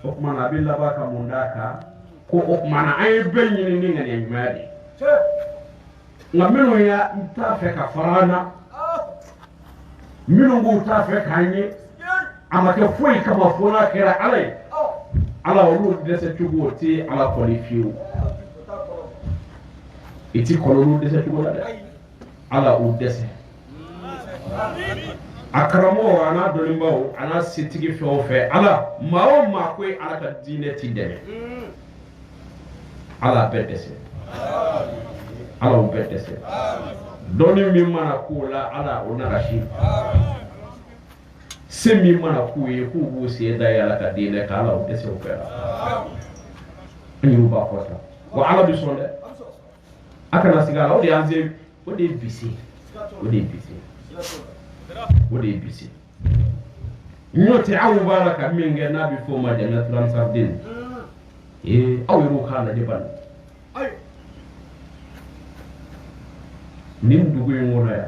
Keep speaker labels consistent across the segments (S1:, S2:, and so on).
S1: okmana billa baka mundaka ko okmana ay benyini ni ngani nyumadi ngamino ya itafe ka farana minu ngu tafe kanye amake foi kama fona kera alai ala olu dese chugo ti ala qualifiu iti kololu dese chugo la ala u dese akramo ana dolimbaw ana sitigi fe ala mao makwe ala ka dine ti deme ala bedese ala u bedese doni mi mana kula ala ona rashi semi mana kuye ku bu se da ya la ka dine ka ala u dese o fera ni u ba fota wa ala bi sonde akana sigala o de anze o de bisi wodi bisi nyoti awu baraka minge nabi fo ma jannat lam sardin awiru khana de ban nin dugu ngona ya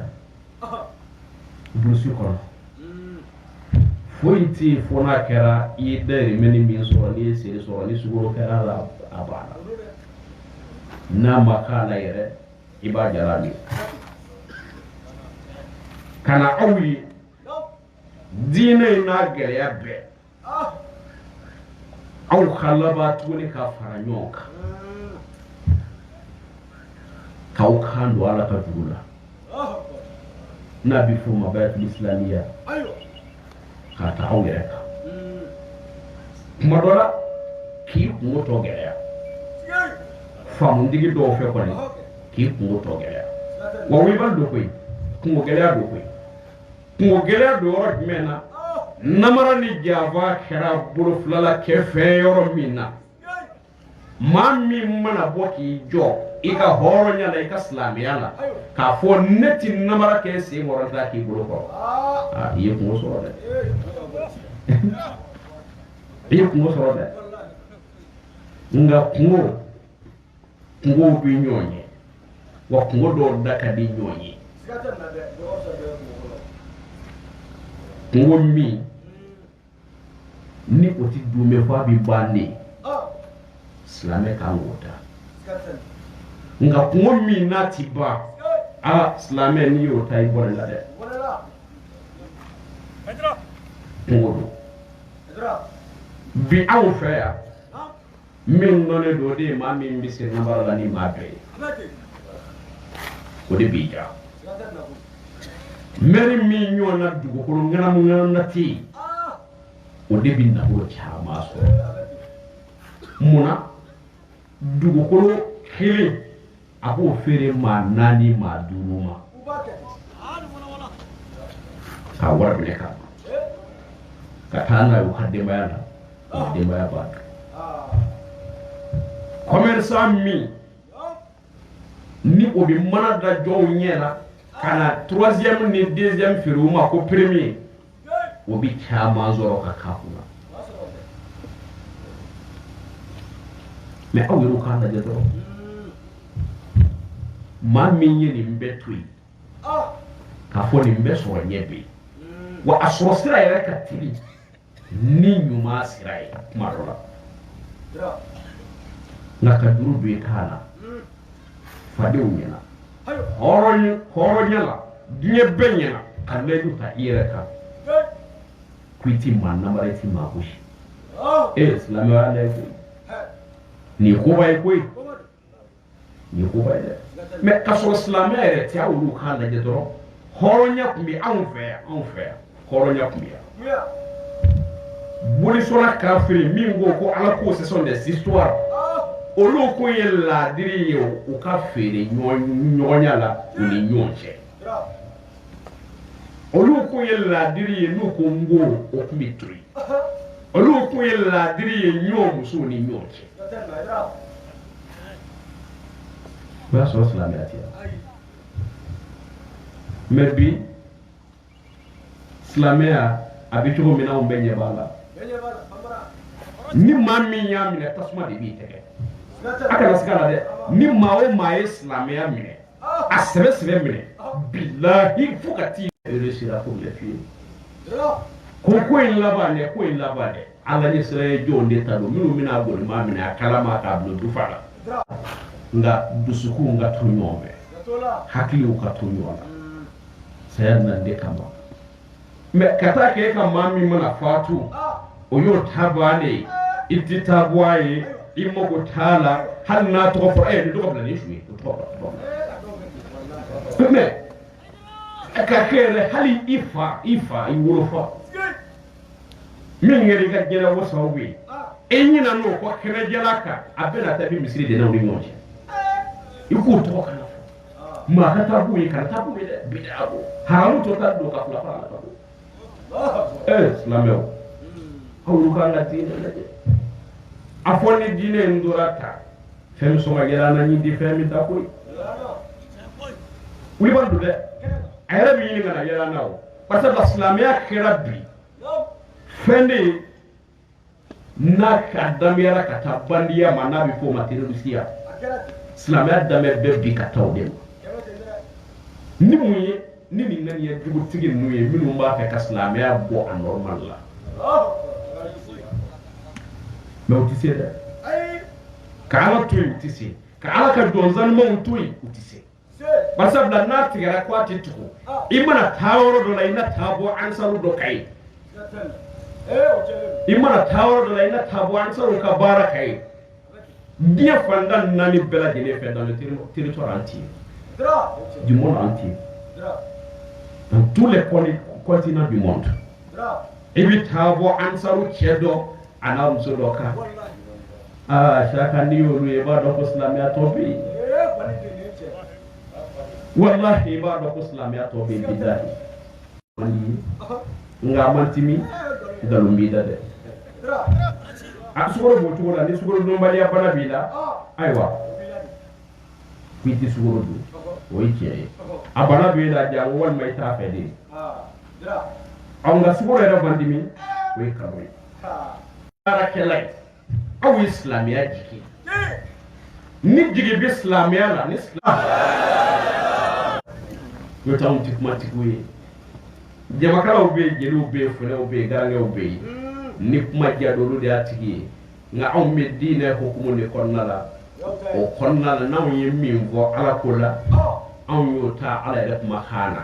S1: blusu kono foiti fona kera idere meni min so ni se so ni suguro kera la abana na makala yere iba jalali kana awi dine na gariya be aw khalaba tuni ka faranyoka kaw kando ala ka dula nabi fu mabayat islamiyya ka ta awreka madola ki moto gariya famu digi do fe ko ni ki moto gariya wa wi bal do koy ko gariya do koy ko gele do ro mena namara ni java khara bulu flala ke fe yoro minna mammi mana boki jo ika horo nyala ika islamiyala ka fo neti namara ke se moranta ki bulu ko yi ko so de yi ko so de nga ko bi nyonye wa ko do daka di nyonye ngomi ni oti dume fa bi bani islame ka ngota nga ngomi na tiba islame ni yo tai bole la de ngodo bi awu fe ya min none do de ma min bi se nambara la ni ma be ko de bija meri mi nyona dugo ko ngana mo ngana ti o de binna ko chama so muna dugo ko khili abu fere ma nani ma duruma ka warne ka tana yo hadde bayana de baya ba commerçant mi ni o bi mana da jow nyela kana troisième ni deuxième firuma ko premier o bi chama zoro ka kafuna mais awiru kana de do ma minye ni mbetui ka fo ni mbeso nyebe wa asrosira yere ka tibi ni nyuma sirai marola na ka duru be kana fade unyana horonya dinye benyana kaleju ta ireka kwiti manna mareti mabushi islamu alaykum ni kuba ikoi ni kuba ile me kaso islamu ere ti awulu kana je doro horonya kumbi anfe horonya kumbi buli sona kafiri mingo ko ala ko ce sont des histoires olo ko yella diri yo o ka fere nyonya la ni nyonche olo ko yella diri no ko ngo o kumitri olo ko yella diri nyomu so ni nyonche ba so islam ya maybe islamia abitu mina umbenye bala ni mami ya mine tasma de biteke aka nasikala de ni mawo ma islamia mine asebe mine billahi fukati réussira pour les filles ko in laba ne ala ni sere jonde talo minu mina gol ma mina kala ma ka blu du fala nga dusuku nga to nyome hakili ka to nyona sayadna de kama me kata ke ka mami mana fatu o yo tabane itti tabwaye immo ko tala hal na to ko do ko blani shuwi to me aka kere hali ifa iwurofa min ngeri ka jela wasawi enyina no ko kere jela ka abena tabi misiri de na uri ngonje iku to kana ma ka tabu yi kana tabu de bidabo haramu to ta do ka fula fala ta islameo hawlu ka la dine la je afoni dine ndurata fem so magera na ni di femi ta koy wi bandu de ayra bi ni ngana yara nawo parce que islamia kirabi fendi na kadamira katabandia manabi fo materialisia islamia dame bebbi katawde ni muye ni ngani ya jubu tigi nuye minu mba fe ka islamia bo anormal la mais utise da kala tu utise kala ka donzan mo utui utise basab la nati gara kwati tuko imana taworo do la ina tabo ansaru do kai imana taworo do la ina tabo ansaru ka barakai dia fandan nani bela dine fait dans le territoire entier du monde entier dans tous les continents du monde ibi tabo ansaru chedo anarum so do ka shaka ndiyo ruye ba do islamia tobi wallahi ba do islamia tobi bidahi mani nga mantimi dalumida de sugoro bo tugola ni sugoro do mbali abana bila aywa kwiti sugoro do oike abana bila jango wal may ta fede nga sugoro era bandimi we kamoy barakalay aw islamia jiki ni jigi bi islamia la ni islam yo taw tikmatiku yi jamakala ube jeli ube fune ube garange ube ni kuma jadolu de atigi nga aw medina hukumu ni konnala o konnala naw yemi mvo ala kula aw yota ala ya kuma khana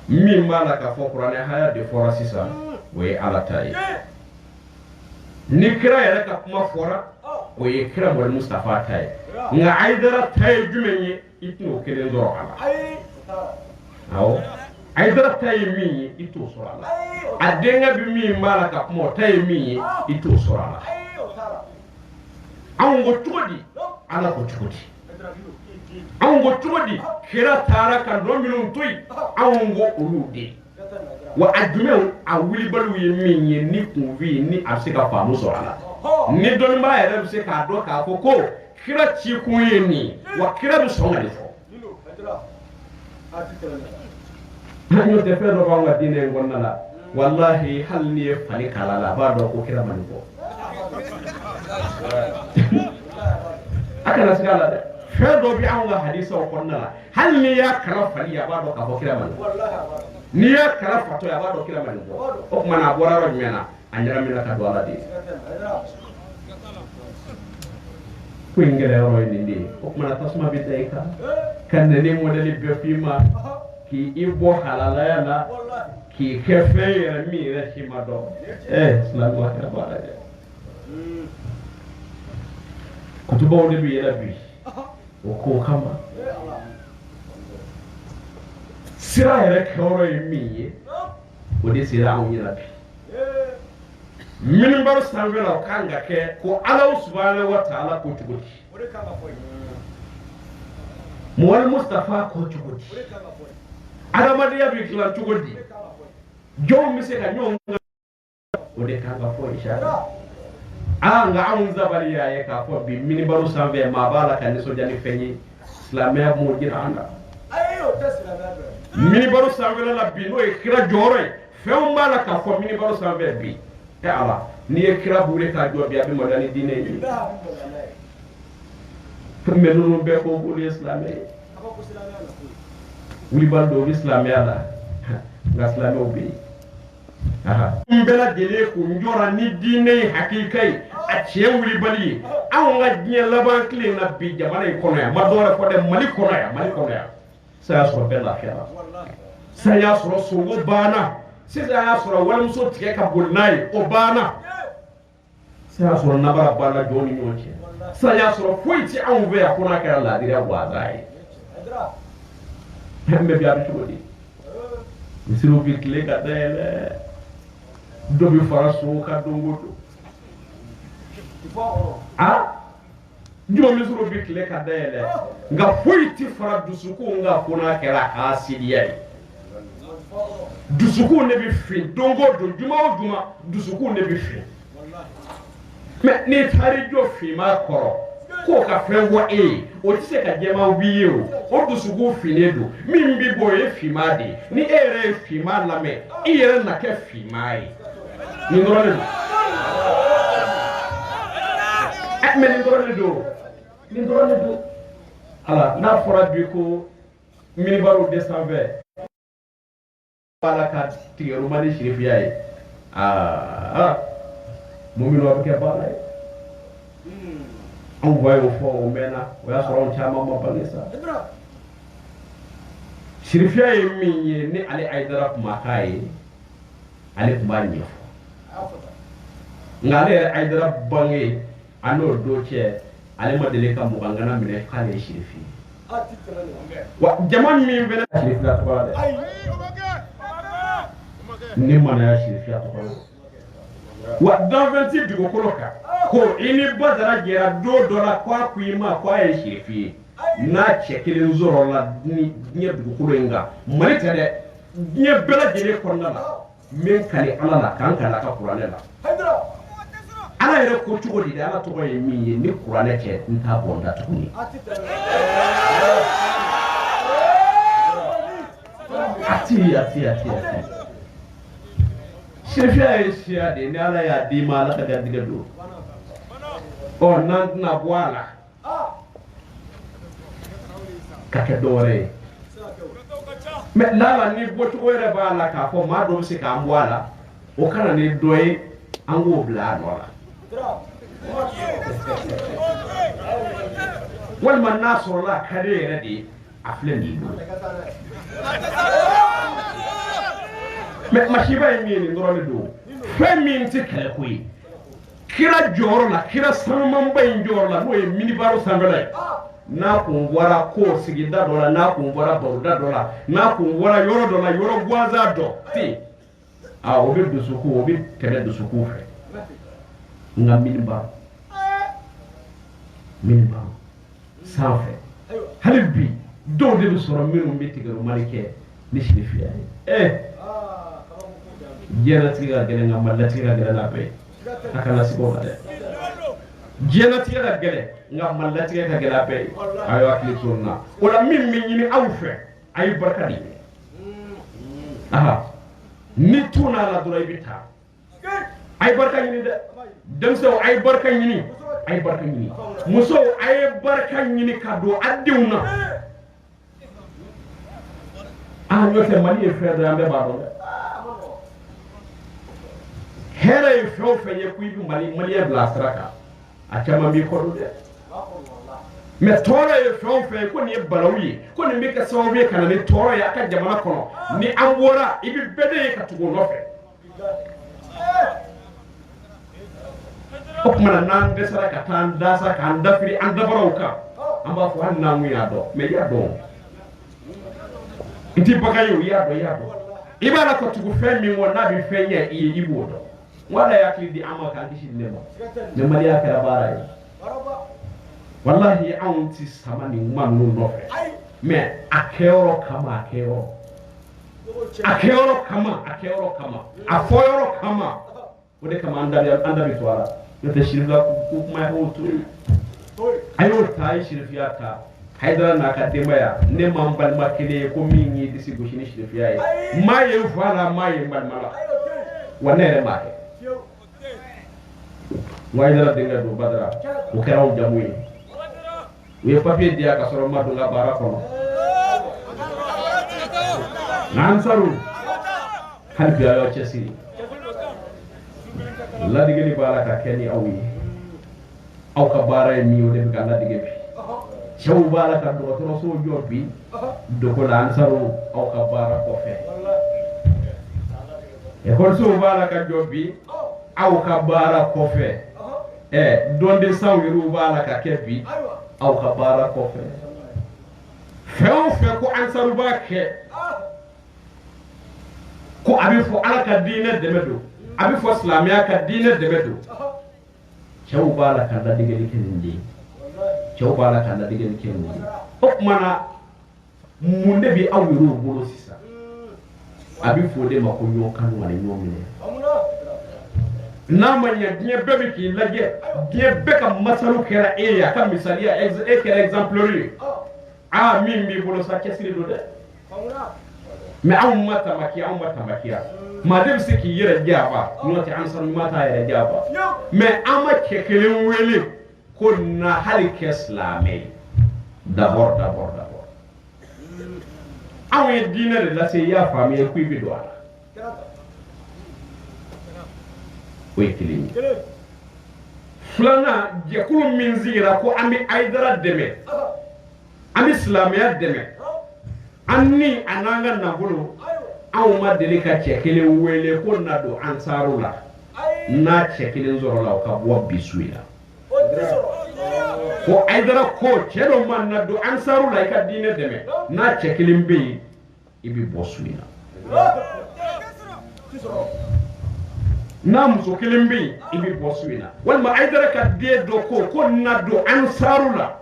S1: mi mala ka fo qur'ane haya de fora sisa we ala tay ni kira ya ka kuma fora we kira mo mustafa tay nga aidara tay jumenye itno kelen do ala aw aidara tay mi ito sorala adenga bi mi mala ka kuma tay mi ito sorala ango chudi ala ko chudi ango chudi kira tara kan do minun toy ango ulude wa adumeu awili balu yeminye ni kunvi ni asika famu sorala ni don ba era bi se ka do ka koko kira chi kunyeni wa kira bi songa defo hanyo te fe do banga dine ngonnala wallahi hal ni fani kala la ba do ko kira man ko akala sigala de fe do bi anga hadisa o konnala hal ni ya kala fani ya ba do ka ko kira man ni ya kala fato ya ba do kira man ko o kuma na bora ro mena anyara mina ka do ala de kuingere ro ndi o kuma na tasma bi daika kan ne modeli be fima ki ibo halala yana ki kefe ya mi ra himado salamu alaikum wa rahmatullahi kutuba woni bi yela bi o ko kama sira ya kawro mi o de sira on yela bi min bar sanvela kanga ke ko Allah subhanahu wa ta'ala ko tuguti mo wal mustafa ko tuguti adamadiya bi kila tugodi jow mi se ka nyonga o de kanga fo inshallah anga aunza bali ya ka fo bi mini baru sanve ma bala kan so jani fenyi islamia mo jira anda ayo taslamia mini baru sanve la bi no e kira jore fe o mala ka fo mini baru sanve bi e ala ni e kira bure ka jo bi abi modani dine ni menu be ko buri islamia wuli baldo islamia la nga islamia obi mbela dele ko njora ni diine hakikai a tiɲɛ wulibali ye anw ka diɲɛ laban tile na bi jamana in kɔnɔ yan ma dɔwɛrɛ fɔ dɛ Mali kɔnɔ yan sa y'a sɔrɔ bɛɛ lafiyara sa y'a sɔrɔ sogo banna sisan y'a sɔrɔ walimuso tigɛ ka boli n'a ye o banna sa y'a sɔrɔ nabara banna jɔn ni ɲɔgɔn cɛ sa y'a sɔrɔ foyi tɛ anw fɛ yan ko n'a kɛra laadiriya gansan ye mɛ bi a bɛ cogo di misiriw bɛ tile ka dayɛlɛ dɔ bɛ fara so ka don o don juma misiriw bɛ tile ka dayɛlɛ nka foyi tɛ fara dusukun kan ko n'a kɛra hasidiya ye dusukun de bɛ fin don o don juma o juma dusukun de bɛ fin mɛ n'i taara jɔ finma kɔrɔ k'o ka fɛn bɔ e ye o tɛ se ka jɛman w'i ye o dusukun finnen don min bɛ bɔ o ye finma de ye ni e yɛrɛ ye finma lamɛn i yɛrɛ na kɛ finma ye nin dɔrɔn de don mɛ nin dɔrɔn de don ala n'a fɔra bi ko minibaru de sanfɛ baara ka tigɛruma ni sirifiya ye mun min bɛ kɛ baara ye anw fa y'o fɔ o mɛnna o y'a sɔrɔ anw caman ma bange sa sirifiya ye min ye ni ale Ayidara tun ma k'a ye ale tun b'a ɲɛfɔ nka ale yɛrɛ Ayidara bange a n'o don cɛ ale ma deli ka mɔgɔngana minɛ k'ale ye sirifi ye wa jama min fɛnɛ sirifiya tɔgɔ la dɛ ni mana ya sirifiya tɔgɔ la wa danfɛn ti dugukolo kan ko i ni Badara jɛra don dɔ la k'a ko i ma k'a ye sirifi ye n'a cɛ kelen sɔrɔ la diɲɛ dugukolo in kan Mali tɛ dɛ diɲɛ bɛɛ lajɛlen kɔnɔna la min kali Ala la k'an kali a ka kuranɛ la ala yɛrɛ ko cogo di ala tɔgɔ ye min ye ni kuranɛ cɛ n t'a bɔ n da tuguni ati sirifiya ye siya de ni ala y'a d'i ma ala ka garijɛgɛ don n'an tɛna bɔ a la ka kɛ dɔ wɛrɛ ye mɛ lala ni bɔcogo yɛrɛ b'a la k'a fɔ maa dɔ bɛ se k'an bɔ a la o kana ni dɔ ye an k'o bila a nɔ la walima n'a sɔrɔla a ka di yɛrɛ de a filɛ nin bolo mɛ masiba ye min ye nin dɔrɔn de don fɛn min tɛ kɛlɛko ye kira jɔyɔrɔ la kira sanumanba in jɔyɔrɔ la n'o ye minibaru sanfɛla ye n'a kun bɔra ko sigida dɔ la n'a kun bɔra baroda dɔ la n'a kun bɔra yɔrɔ dɔ la yɔrɔ gansan dɔ ten o bɛ dusukun o bɛ tɛmɛ dusukun fɛ nka minibaru sanfɛ hali bi dɔw de bɛ sɔrɔ minnu bɛ tigɛrumali kɛ ni sirifiya ye diɲɛlatigɛ ka gɛlɛn nka malilatigɛ ka gɛlɛn n'a bɛɛ ye a kana sigi o ma dɛ diɲɛlatigɛ ka gɛlɛn nka malilatigɛ ka gɛlɛn a bɛɛ ye a y'o hakili to nin na o la min bɛ ɲini aw fɛ a ye barika de ɲini ni tu n'a la dɔrɔn i bɛ taa a ye barika ɲini dɛ denmisɛnw a ye barika ɲini a ye barika ɲini musow a ye barika ɲini ka don a denw na n'o tɛ Mali ye fɛn dɔ ye an bɛɛ b'a dɔn dɛ hɛrɛ ye fɛn o fɛn ye ko i bɛ Maliyɛn bila sira kan a caman b'i kɔdon dɛ mɛ tɔɔrɔ ye fɛn o fɛn ye ko nin ye balawu ye ko nin bɛ kɛ sababu ye ka na ni tɔɔrɔ ye a ka jamana kɔnɔ ni an bɔra i bɛ bɛɛ de ye ka tugu o nɔfɛ o tuma n'an dɛsɛra ka taa an dasa k'an dafiri an dabaraw kan an b'a fɔ hali n'an kun y'a dɔn mɛ i y'a dɔn i tɛ bagan ye o i y'a dɔn i b'a la ka tugu fɛn min kɔ n'a bɛ fɛn ɲɛ i ye i b'o dɔn wala y'a hakili di an ma k'an kisi ne ma mɛ Maliya kɛra baara ye walahi anw tɛ sama nin kuma ninnu nɔfɛ mɛ a kɛyɔrɔ kama a fɔyɔrɔ kama o de kama an da bɛ to a la n'o tɛ sirifiya ko kuma y'o to yen a y'o ta a ye sirifiya ta Ayidara n'a ka denbaya ne ma n balima kelen ye ko min ye disi gosi ni sirifiya ye maa ye n fa la maa ye n balima la wa ne yɛrɛ m'a kɛ n ko Ayidara denkɛ don Badara o kɛra anw jamu ye u ye papiye di yan ka sɔrɔ n ma don n ka baara kɔnɔ nka Ansaru hali bi a y'aw cɛsiri ladigeli bala ka keni awi aw ka bara mi o de ka ladige bi cew bala ka do to so jobi do ko lan saru aw ka bara ko fe e ko so bala ka jobi aw ka bara ko fe donde sawiru bala ka kebi aw ka bara ko fe few fe ko ansaru ba ke ko abi fo ala ka diine demedo abi fo islamiya ka diine demedo cew bala ka da digeli kenindi cew bala ka da digeli kenindi ok mana munde bi awiru bolo sisa abi fo de mako nyo kan wala nyo mine namanya diye bebe ki lage diye beka masalu kera ya kam misaliya kera exemplary min bi bolo sa kesiri do de mais aw mata makiya ma dem se ki yere jaba noti ansar mata yere jaba mais ama kekelen wele ko na hali keslame d'abord aw e dinere la se ya famille ku bi do ala wekilini flana jekulu min zira ko ami aidara deme ami islamiya deme anni ananga nabulu aw ma deli ka cekele wele ko na do ansarula na cekele zoro la ka bo bisuila ko aidara ko cedo man na do ansarula ka dine deme na cekele mbe ibi bosuila na muso kelen be ibi bosuina walma aidara ka de do ko na do ansarula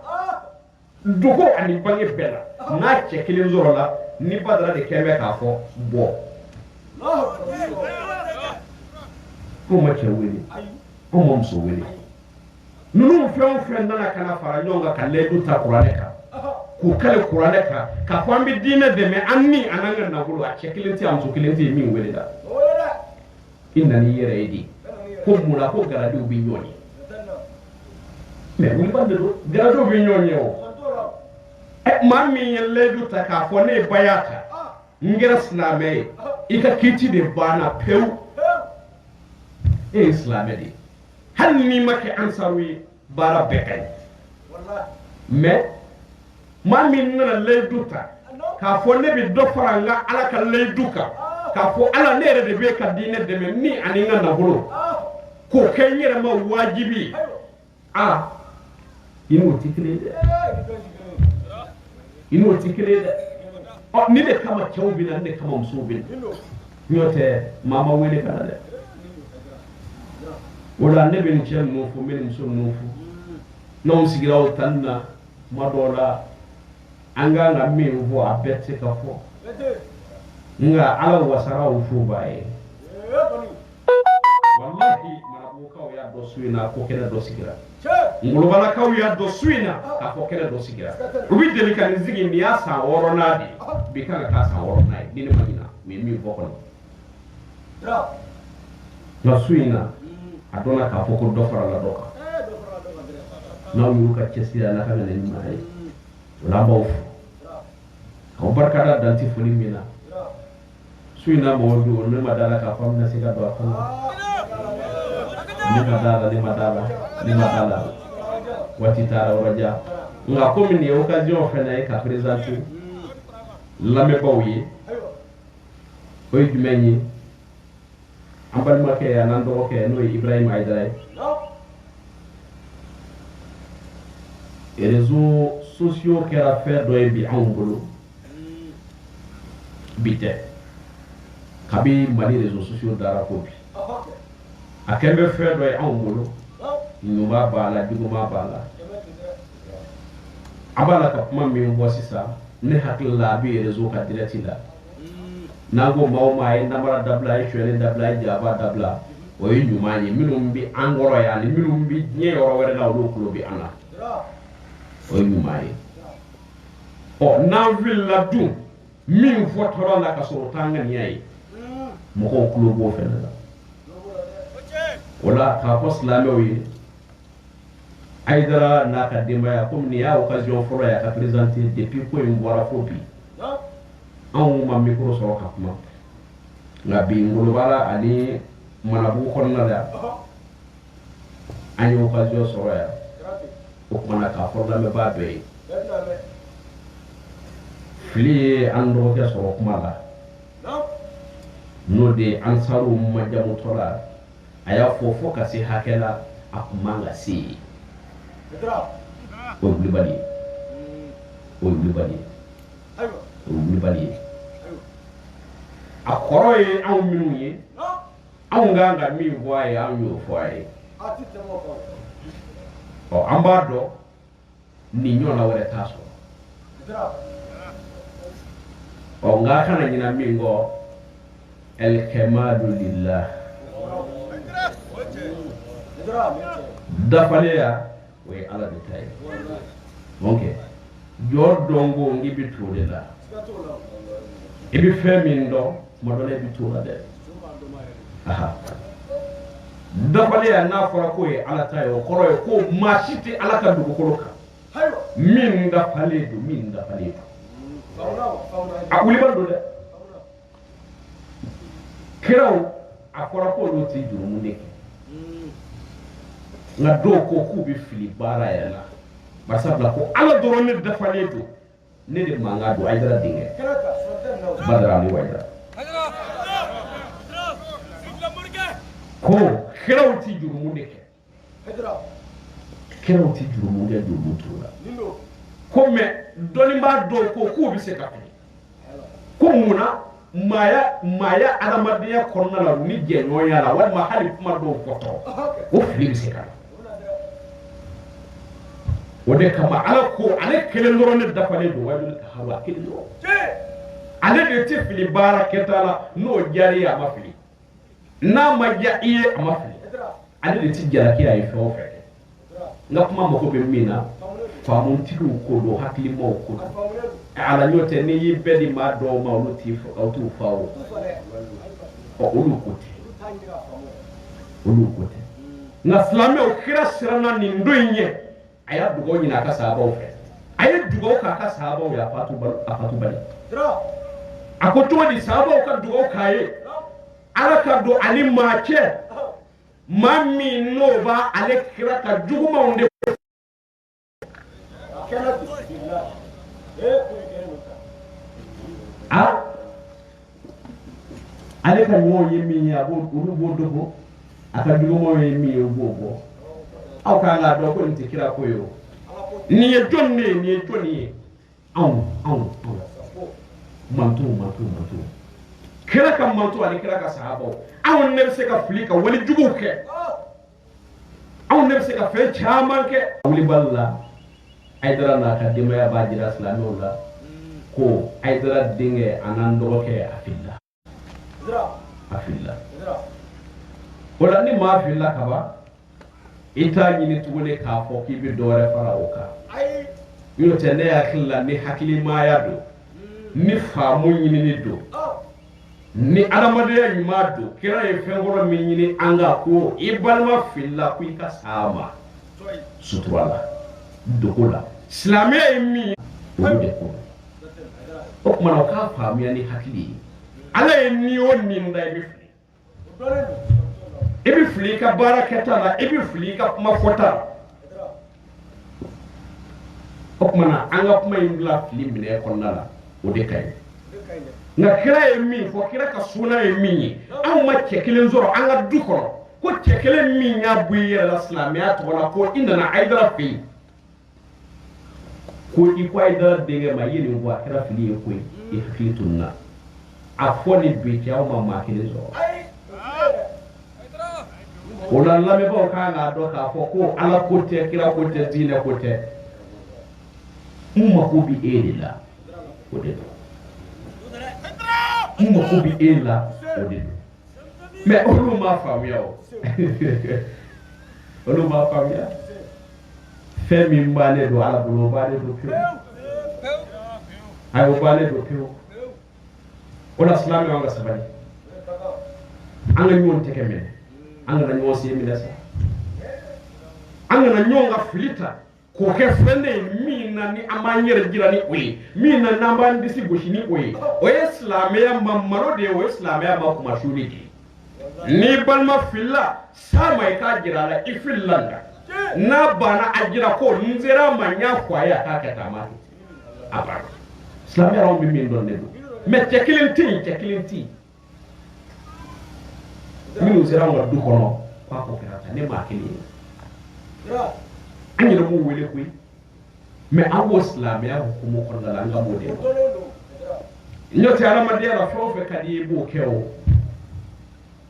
S1: dogo ani bange bela na che kelen zoro la ni badara de kebe ka fo bo ko ma che wele ko mom so wele nunu fe nana kana fara nyonga ka ledu ta qur'ane ka ku kale qur'ane ka ko ambi dine de me anni ananga na bulu a che kelen ti am so kelen ti min wele da innani yere edi ko mula ko garadu bi nyoni mais wuli bande do garadu bi nyoni o mami yelle du ta ka fo ne bayata ngira islamé ika kiti de bana pew islamé di hal ni make ansaru bara bekay mais mami nana le duta ka fo ne bi do faranga ala ka le duka ka fo ala ne de be ka dine de me ni aninga na bulu ko kenyere ma wajibi inu tikile de ni de kama chawbina ne kama msubina nyote mama wele kana de wala ne bin chen nufu min musun nufu non sigira tanna madola anga nga mi vo abete ka fo nga ala wasara ufu bae wallahi marabu ka ya do suina ko kena do sigira ngulu bala ka ya do suina ka ko kena do sigira ubi delika ni zigi ni asa oronadi bikanga ka sa oronai ni madina mi vo ko do suina adona ka fo ko do fara la doka na yu ka chesira na kana ni mai wala baw ko barkada danti fuli mina suina modu ne madala ka fam na sika do ko ni madala wati tara raja nga ko min yo occasion fena ka présenter lamé bawyi oy jumeni ambal make ya nan do ke no Ibrahim Aidara et réseaux sociaux qui a fait do bi angolo bité kabi mali réseaux sociaux dara ko bi akembe fait do angolo nyuma bala diguma bala abala ka kuma mi ngo sisa ne hakilla bi réseau ka diretila nago mawma e namara dabla e chwele dabla e jaba dabla o yi nyumani minum bi angoro ya ni minum bi nye yoro were na lo kulo bi ana o yi nyumani o na villa du min fotoro na ka so tanga ni ay mo ko kulo bo fena wala ka ko islame wi Aidara na ka demaya comme ni ya occasion foro ya ka présenter depuis ko en wara fobi an ma micro soro ka kuma nga bi ngolo bala ani manabu khonna da an ye occasion sɔrɔ yan o kumana k'a fɔ lamɛnbaa bɛɛ ye fili ye an dɔgɔkɛ sɔrɔ kuma la n'o de ye ansaru majamutɔla a y'a fɔ ka se hakɛ la a kun man ka se yen o ye wulibali ye o ye wulibali ye o ye wulibali ye a kɔrɔ ye anw minnu ye anw kan ka min fɔ a ye anw y'o fɔ a ye an b'a dɔn nin ɲɔgɔnna wɛrɛ t'a sɔrɔ nka kana ɲina min kɔ el-kamalu lillah dafaleya o ye Ala de ta ye donc jɔ dɔn ko n'i bɛ to de la i bɛ fɛn min dɔn tuma dɔ la i bɛ to la dɛ dafaleya n'a fɔra k'o ye Ala ta ye o kɔrɔ ye ko maa si tɛ Ala ka dugukolo kan min dafalen don min dafalen don a wulibali don dɛ kiraw a fɔra k'olu tɛ jurumu de kɛ nka dɔw ko k'u bɛ fili baara yɛrɛ la barisabula ko Ala dɔrɔn ne dafalen don ne de mankan don Ayidara denkɛ Badara Ali Wayidara ko kiraw tɛ jurumu de kɛ kiraw tɛ jurumu kɛ jurumu t'o la ko mɛ dɔnnibaa dɔw ko k'u bɛ se ka fili ko munna maaya adamadenya kɔnɔna la ni jɛɲɔgɔnya la walima hali kuma dɔw fɔtɔ o fili bɛ se ka na o de kama Ala ko ale kelen dɔrɔn ne dafalen don wajulu kaharu a kelen dɔrɔn ale de tɛ fili baara kɛta la n'o diyara i ye a ma fili n'a ma diya i ye a ma fili ale de tɛ jalaki a ye fɛn o fɛn kɛ n ka kuma mako bɛ min na faamutigiw ko don hakilimaw ko don Ala ɲɔ tɛ n'i y'i bɛɛ di maa dɔw ma olu t'u fa o olu ko tɛ nka silamɛw kira siranna nin don in ɲɛ a y'a dugawu ɲini a ka sahabaw fɛ a ye dugawu k'a ka sahabaw ye a fatu bali a ko cogo di sahabaw ka dugawu k'a ye Ala ka don ani maa cɛ maa min n'o b'a ale kira ka jugumanw de ale ka ɲɔgɔn ye min ye olu b'o dogo a ka jugumanw ye min ye o b'o bɔ aw kan k'a dɔn ko nin tɛ kira ko ye o nin ye jɔn ne ye nin ye jɔn ye anw manto kira ka manto ani kira ka sahabaw anw ne bɛ se ka fili ka wali juguw kɛ anw ne bɛ se ka fɛn caman kɛ wulibali la Ayidara n'a ka denbaya b'a jira silamɛw la ko Ayidara denkɛ a n'an dɔgɔkɛ a filila o la ni maa filila kaban i t'a ɲini tuguni k'a fɔ k'i bɛ dɔwɛrɛ fara o kan n'o tɛ ne hakili la ni hakilimaya don ni faamu ɲinini don ni adamadenya ɲuman don kira ye fɛn kɔrɔ min ɲini an ka ko i balima filila ko i ka sa ma sutura la dogo la silamɛya ye min olu de ko o kumana o k'a faamuya ni hakili ye Ala ye ni o nin da i bɛ fili i ka baara kɛta la i bɛ fili i ka kuma fɔta la o kumana an ka kuma in bila fili minɛ kɔnɔna la o de ka ɲi nka kira ye min fɔ kira ka sunna ye min ye anw ma cɛ kelen sɔrɔ an ka du kɔnɔ ko cɛ kelen min y'a bɔ i yɛrɛ la silamɛya tɔgɔ la ko i nana Ayidara fɛ yen ko i ko Ayidara denkɛ ma i ye nin fɔ a kɛra fili ye koyi i hakili tununa a fɔ ni bi cɛ aw ma maa kelen sɔrɔ o la lamɛnbaaw kan k'a dɔn k'a fɔ ko Ala ko tɛ kira ko tɛ diinɛ ko tɛ n mako bɛ e de la o de don n mako bɛ e la o de don mais olu m'a faamuya o olu m'a faamuya fɛn min b'ale don Ala bolo o b'ale don pewu ayi o b'ale don pewu o la silamɛw an ka sabali an ka ɲɔgɔn tɛgɛ minɛ an kana ɲɔgɔn sen minɛ sa an kana ɲɔgɔn ka fili ta k'o kɛ fɛn de ye min na ni an b'an yɛrɛ jira ni o ye min na n'an b'an disi gosi ni o ye o ye silamɛya ma malo de ye o ye silamɛya ma kumasuli de ye ni balma filla sama ka jira la ifillanda na bana ajira ko nzera manya kwaya ka kata ma apa islamia ron bi min don ne me chekilinti minu zera wa du kono kwa ko kata ne ma kini anyira mu wele kuyi me awo islamia hukumu ko da nga mode nyote ala madia la fofe kadi bu kewo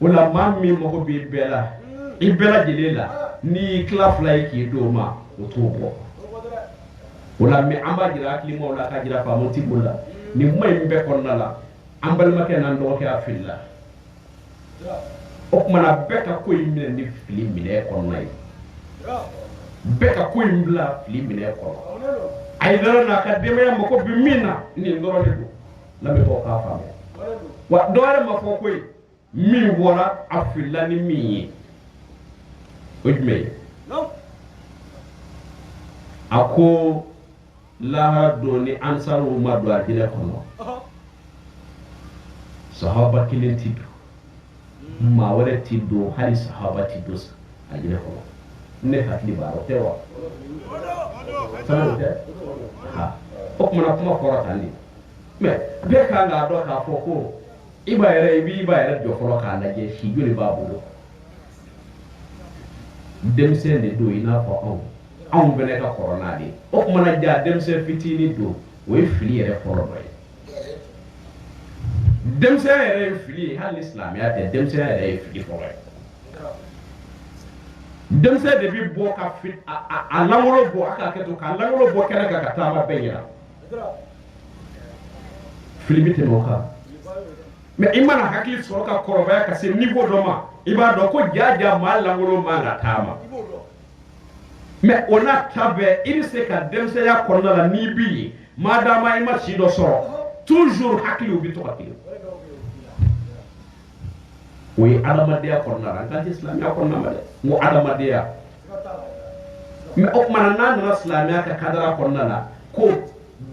S1: wala mammi mo bi bela ibela jelela ni claf like doma utubo wala me amba jira klimo wala ka jira fa monti bulla ni may mbe kon nala ambal make nan do ka filla ok mana beka ko yimne ni film ne kon nay beka ko yimbla film ne kon ay dara na ka deme mo ko bi mina ni ndoro ne do la me ko ka fa wa doore ma fo koy mi wala afilla ni mi ujme ako la doni ansaru ma do adile kono sahaba kilin tidu ma wala tidu hali sahaba tidu adile kono ne hatli baro tewa sabe ha okuma kuma korata ni me be kanga do ka foko iba yere do folo ka na je shi joli babu demse ne do ina fo on bene ka corona di o mana ja demse fitini do we fili yere folo boy demse yere fili hal islamia te demse yere fili folo demse de bi bo ka fit a langolo bo aka keto ka langolo bo kera ka tama benyira fili bite mo ka mais imana hakili soroka korobaya ka se niveau doma iba do ko jaja malangolo manga tama mais ona tabe il se ka demse ya konna la nibi madama ima shido so toujours hakili ubi to hakili oui adama dia konna la kan islam ya konna made mo adama dia mais ok manana na islam ya ka kadara konna la ko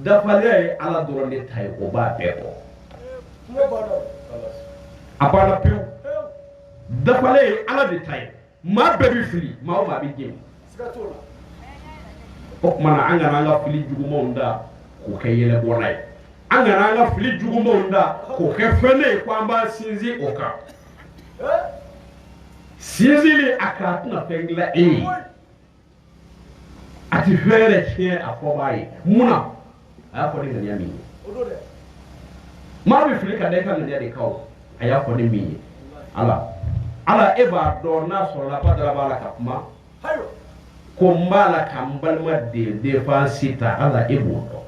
S1: dafale ala doronde tay ko ba bebo apana piu dafale ala de tay ma bebi fili ma o ma bi gem ok mana anga nga fili jugumo nda ko kayele bonay anga nga fili jugumo nda ko kefene kwamba sinzi oka sinzi li akatuna pengla ati fere chien afobai muna afo ni ngani yami ma bi fili ka de kan de kaw aya ko ni mi ala eba do na so la badala bala ka kuma ko mbala kambal ma de defensita ala ebo do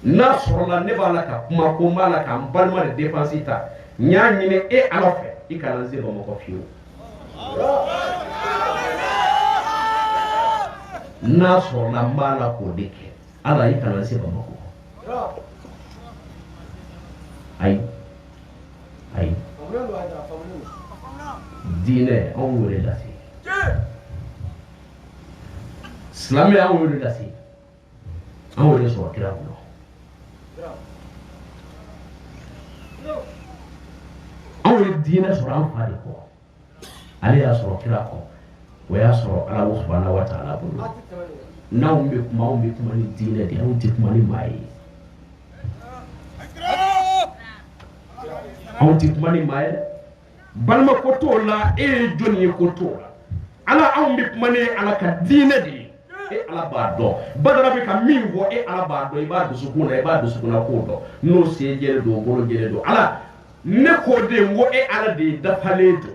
S1: na so la ne bala ka kuma ko mbala kambal ma de defensita nyanyi ne e ala fe ikala zeba mo ko fiu na so la mbala ko deke ala ikala zeba mo ko ay dine on wure la si islam ya on wure la si on wure so kira no on wure dine so ran fadi ko ali ya so kira ko wa ya so ala subhanahu wa ta'ala bu na umbe kuma ni dine de on ti kuma ni mai on ti kuma ni mai balma koto la e joni koto ala ambi mane ala ka dina di e ala bado badara be ka mingo e ala bado ibadu sukuna kodo no se jere do golo jere do ala ne ko de ngo e ala de dafaledo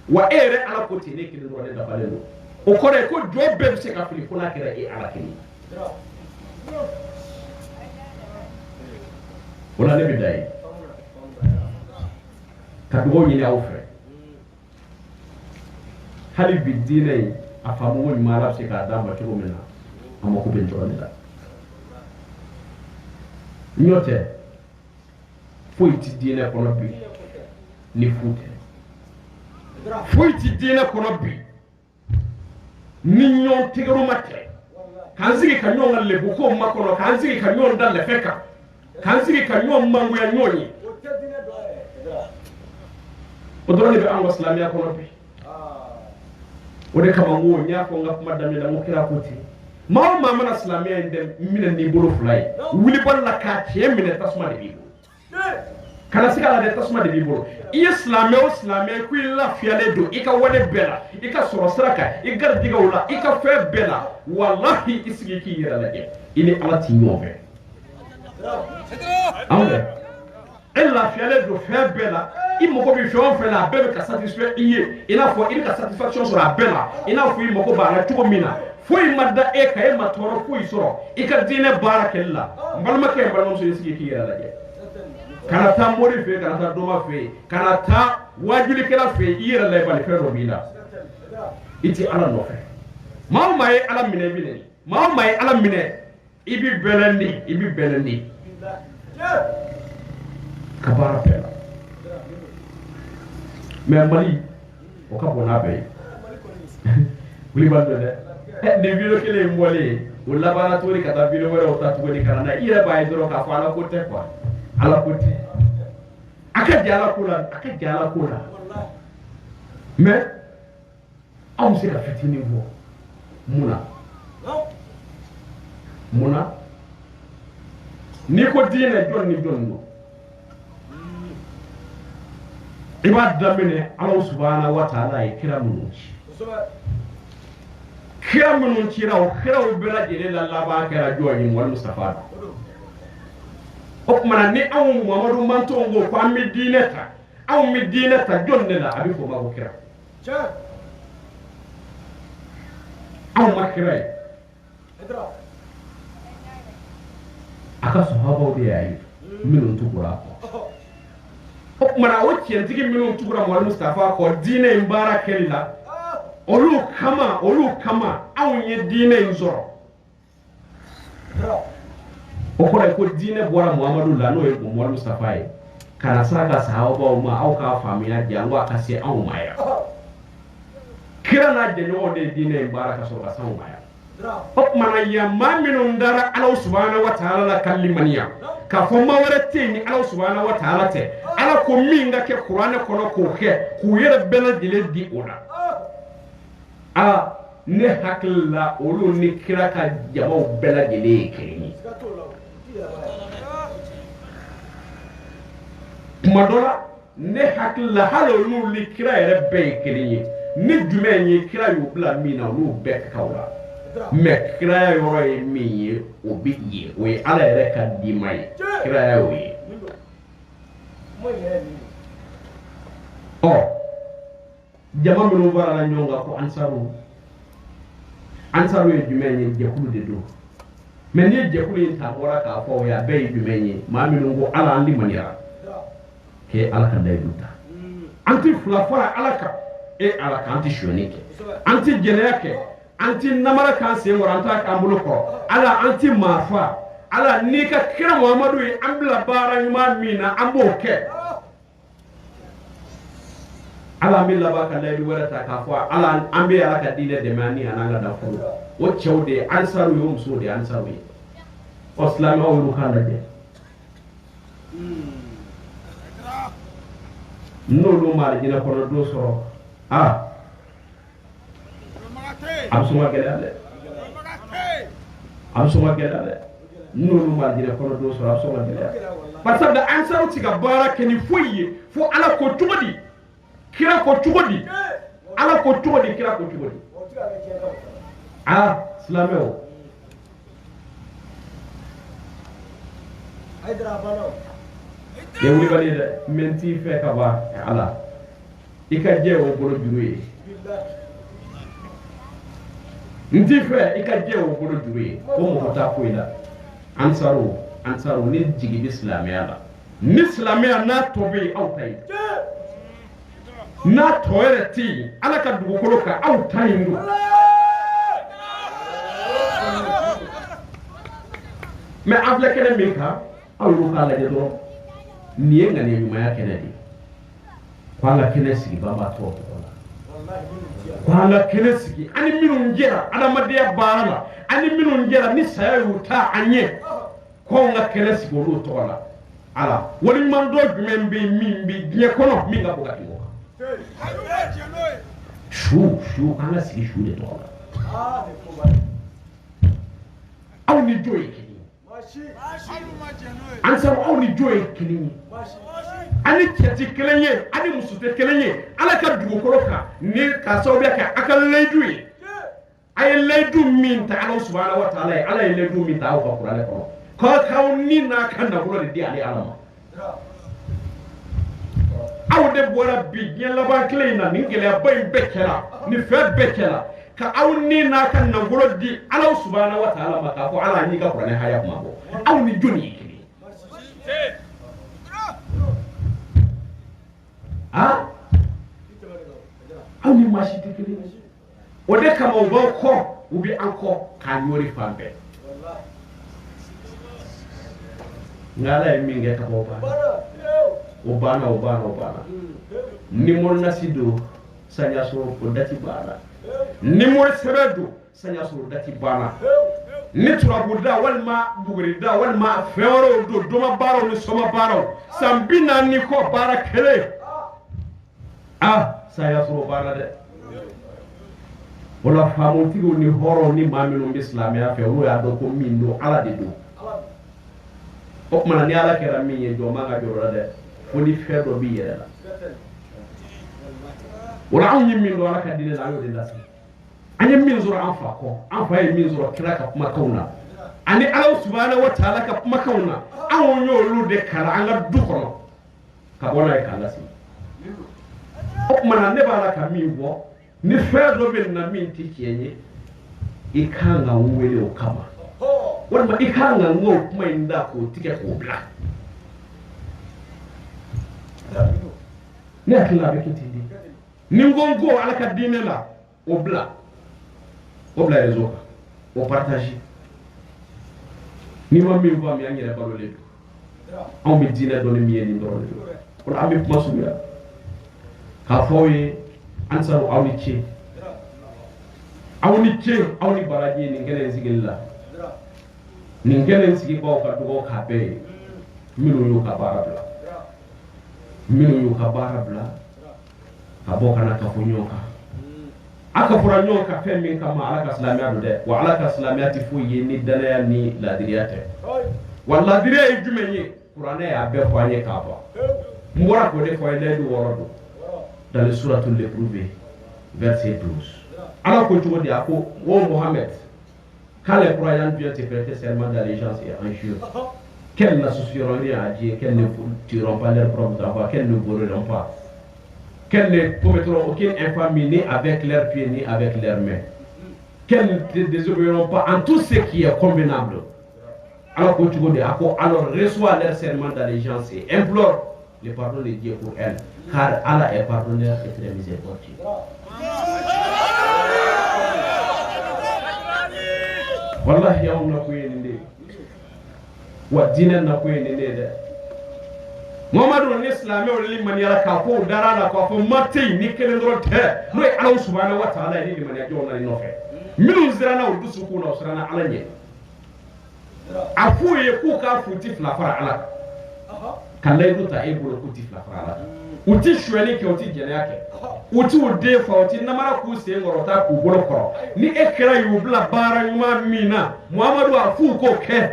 S1: wa ere ala ko tene ki do de dafaledo o kore ko jobbe se ka fili kuna kira e ala kini wala ne bidai kadugo nyine awfe hali bidine afamu ni mara se ka damba to mena amako bento ndala nyote foiti dine kono bi ni fute foiti dine kono bi ni nyon tigaru mate kanzigi kanyon ngalle buko makono kanzigi kanyon dalle feka kanzigi kanyon mangu ya nyonyi odoroni be ango islamia ko nopi ode kama ngo nya ko nga kuma damila mo kira ko ti ma mana islamia inde mina ni bolo fulay wuli balla ka tie mina tasma de bibo kana sigala de tasma de bibo islamia o islamia ku illa fiale do ika wone bela ika soro saraka igar diga wala ika fe bela wallahi isigi ki yira la de ini ala ti ñobe ambe illa fiale do fe bela imo ko bi fion fe la bebe ka satisfaire iye ina fo il ka satisfaction sur la bela ina fo imo ko ba la tuko mina foyi madda e ka e matoro foyi soro ika dine barakella mbalma ke mbalma so isigi ki yira la de kana ta mori fe kana ta doma fe kana ta wajuli kala fe yira la bali fe robila iti ala no fe ma mai ala mine mine ma mai ala mine ibi belandi kabara pela me mali o ka bona be wuli bando de video kele mbole wala bana tori kata video wala o ta tugoni kana na ira bay doro ka fala ko te quoi ala ko te aka jala kula mais am se ka fitini bo muna ni ko diine jon no ibad damine Allah subhanahu wa ta'ala e kiramun ci raw khiraw bela jele la laba kara joni wal mustafa okmana ni aw Muhammadu manto ngo ko ammi dineta aw mi dineta jonne la abi ko mako kira aw makirai aka sahaba de yayi minun tukura okmana o tigi minun tukura wal mustafa ko dine mbarakelila olu kama aw ye dine nzoro okora ko dine bora Muhammadu la no e ko Muhammadu Mustafa e kana saka sahaba ma aw ka famiya jango akase aw maya kira na de no de dine baraka so ka saw maya okmana ya maminu ndara Allah subhanahu wa ta'ala la kalimaniya ka fo mawarate ni Allah subhanahu wa ta'ala te ala ko minga ke Qur'an ko ko ke ku yere bela dile di ola ne hakilla olu ni kira ka jamaw bela dile kiri kumadola ne hakilla halolu ni kira yere be kiri ni jumenye kira yu bla mina olu be kawla me kira yoro e mi obi ye we ala yere ka di mai kira ya we jama minu bara la nyonga ko ansaru e jumenye jekulu de do men ni jekulu ta wora ka fo ya be jumenye ma minu ngo ala andi maniya ke ala ka dai duta anti fulafara ala ka e ala ka anti shonike anti jeneke anti namara kan se ngora anta ka ambulo ko ala anti mafa ala ni ka kira Muhammadu e ambla bara nyuma mina amboke ala milla baka lay wala ta ka fo ala ambe ala ka dile de mani ananga da fu o chewde ansaru yo muso de ansaru o islam o ru kala de no lo mari dina ko do so absuma gelale no lo mari dina ko do so absuma gelale parce que ansaru ti ga bara keni foye fo ala ko tugodi kira ko tugodi ala ko tugodi kira ko tugodi islameo aidra bano ye wuli bali de menti fe ka ba ala ika je o bolo juruye nti fe ika je o bolo juruye ko mo ta ko ila ansaru ni jigi islamia la ni islamia na tobe au tay na toere ti ala ka dugukolo ka au tayindu me afle kene mika au ruka la jedo niye ngane nyuma ya kene di kwanga kene sigi baba to kwanga kene sigi ani minu njera ada madiya barala ani minu njera ni sayu ta anye kwanga kene sigi ru to ala wali mando jumembe mimbi die kono minga bugati su kan ka sigi su de tɔgɔ la aw ni jo ye kelen ye an sabu aw ni jo ye kelen ye ani cɛ tɛ kelen ye ani muso tɛ kelen ye ala ka dugukolo kan ni ka sababuya kɛ a ka layidu ye a ye layidu min ta ala subhanahu wa ta'ala ye ala ye layidu min ta aw ka kuranɛ kɔnɔ k'aw ni n'a ka nafolo de di ale ala ma aw de bɔra bi diɲɛ laban tile in na nin gɛlɛyaba in bɛɛ kɛra nin fɛn bɛɛ kɛra ka aw ni n'a ka nafolo di ala subhanahu wa ta'ala ma k'a fɔ ala y'i ka kuranɛ haya kuma bɔ aw ni jɔnni ye kelen aw ni maa si tɛ kelen ye o de kama u b'aw kɔ u bɛ an kɔ k'a ɲɔri fan bɛɛ nka ala ye min kɛ ka bɔ o banna ni mori nasi don sanya sɔrɔ o dati banna ni mori sɛbɛ don sanya sɔrɔ o dati banna ni turabu da walima buguri da walima fɛn wɛrɛw don doma baaraw ni sɔma baaraw san 40 kɔ baara kelen saya sɔrɔ o banna dɛ o la faamutigiw ni hɔrɔnw ni maa minnu bɛ silamɛya fɛ olu y'a dɔn ko min don ala de don o tuma ni ala kɛra min ye jɔn man ka jɔ o la dɛ fo ni fɛn dɔ b'i yɛrɛ la o la anw ye min dɔn ala ka diinɛ la an y'o de lase an ye min sɔrɔ an fa kɔ an fa ye min sɔrɔ kira ka kumakanw na ani ala subhanahu wa ta'ala ka kumakanw na anw y'olu de kalan an ka du kɔnɔ ka bɔ n'a ye k'a lase o tuma ne b'a la ka min fɔ ni fɛn dɔ bɛ na min tɛ tiɲɛ ye i kan ka n wele o kama walima i kan ka n k'o kuma in da k'o tigɛ k'o bila ne hakili la a bɛ kɛ ten de ni n ko n ko ala ka diinɛ la o bila réseau kan o partage ni ma min fɔ an yɛrɛ balolen don anw bɛ diinɛ dɔn ni min ye nin dɔrɔn de don o la an bɛ kuma suguya k'a fɔ aw ye an sabu aw ni ce aw ni baraji nin kɛnɛ in sigili la nin kɛnɛ in sigibaaw ka dugawu k'a bɛɛ ye minnu y'u ka baara bila ka bɔ ka na kafo ɲɔgɔn kan a ka fɔra ɲɔgɔn kan fɛn min kama ala ka silamɛya don dɛ wa ala ka silamɛya tɛ foyi ye ni danaya ni laadiriya tɛ wa laadiriya ye jumɛn ye kuranɛ y'a bɛɛ fɔ an ye k'a ban n bɔra k'o de fɔ an ye layidu 6 don dans le suratul l'éprouvé verset 12 ala ko cogo di a ko o Mohammed quand les croyants viennent te prêter serment d'allégeance et injure qu'elles n'associeront rien à Dieu, qu'elles ne tueront pas leurs propres enfants, qu'elles ne voleront pas, qu'elles ne commettront aucune infamie ni avec leurs pieds ni avec leurs mains, qu'elles ne désobéiront pas en tout ce qui est convenable. Alors reçois leur serment d'allégeance et implore le pardon de Dieu pour elles, car Allah est pardonneur et très miséricordieux. Wallahi yawm na kuyende wa dinan na kuyende ne da Muhammadu ni islami o li man yala ka ko darala ko fo mate ni kelen do te no e Allah subhanahu wa ta'ala ni man ya jona ni no fe minu zirana o dusu ko no sirana ala nye afu ye ku ka futi fla fara ala kallay do ta e bolo ku ti fla fara ala uti shwele ke uti jene yake uti ude fa uti namara ku se ngorota ku bolo koro ni ekra yu bla bara nyuma mina Muhammadu afu ko ke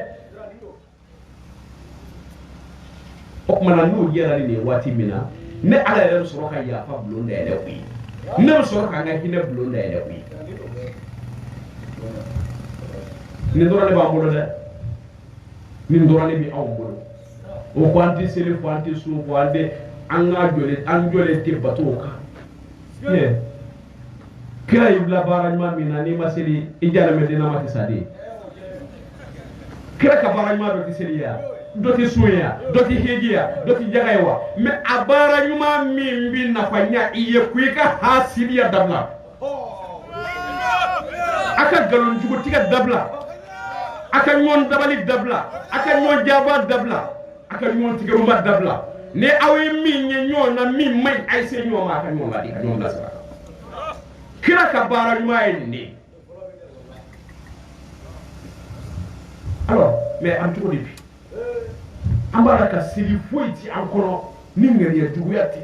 S1: o mana no yera ni wati mina ne ala yɛrɛ sɔrɔ ka yafa bulon da yɛrɛ wi ne sɔrɔ ka nka hinɛ bulon da yɛrɛ wi nin dɔrɔn de b'an bolo dɛ nin dɔrɔn de bɛ anw bolo o ko an tɛ seli fɔ an tɛ sun fɔ an jɔlen tɛ bato kan kira y'i bila baara ɲuman min na n'i ma seli i jalɛmɛ den na ma tɛ sa de kira ka baara ɲuman dɔ tɛ seli ya dɔ tɛ sun ya dɔ tɛ heji ya dɔ tɛ jaga ye wa mais a baara ɲuman min bɛ nafa ɲa i ye ko i ka hasiliya dabila a ka nkalonjugutigɛ dabila a ka ɲɔgɔn dabali dabila a ka ɲɔgɔn jaaba dabila a ka ɲɔgɔn tigɛruma dabila ni aw ye min ye ɲɔgɔn na min man ɲi a ye se ɲɔgɔn ma a ka ɲɔgɔn ladi ka ɲɔgɔn bilasira kira ka baara ɲuman ye nin de alors mais an cogo de bi an b'a la ka seli foyi ti an kɔnɔ ni ŋaniya juguya tɛ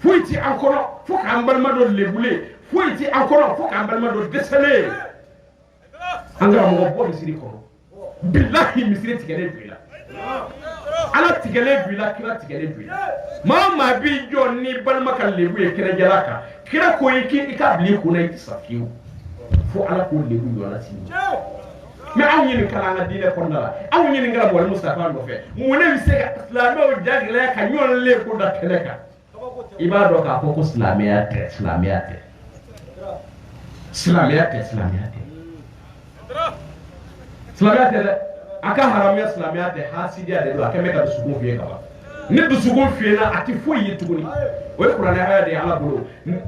S1: foiti encore faut qu'un balma do lebulé foiti encore faut qu'un balma do décelé anga mo bo misiri ko billahi misiri tigale bila ala tigale bila kira tigale bila mama bi jonni balma kan lebu e kira jalaka kira ko yiki ka bli ko na safiu fo ala ko lebu yo ala sini mais aw ñini kala nga diine ko ndala aw ñini ngara bo Mustafa do fe mu ne wi sega islam o jagle ka ñol le ko da teleka ibado ka ko islamiyate aka haramya islamiyate hasidiya de do aka meka sugun fiye ka ba ne du sugun fiye na ati foyi tuguni o Qur'an aya de ala bolo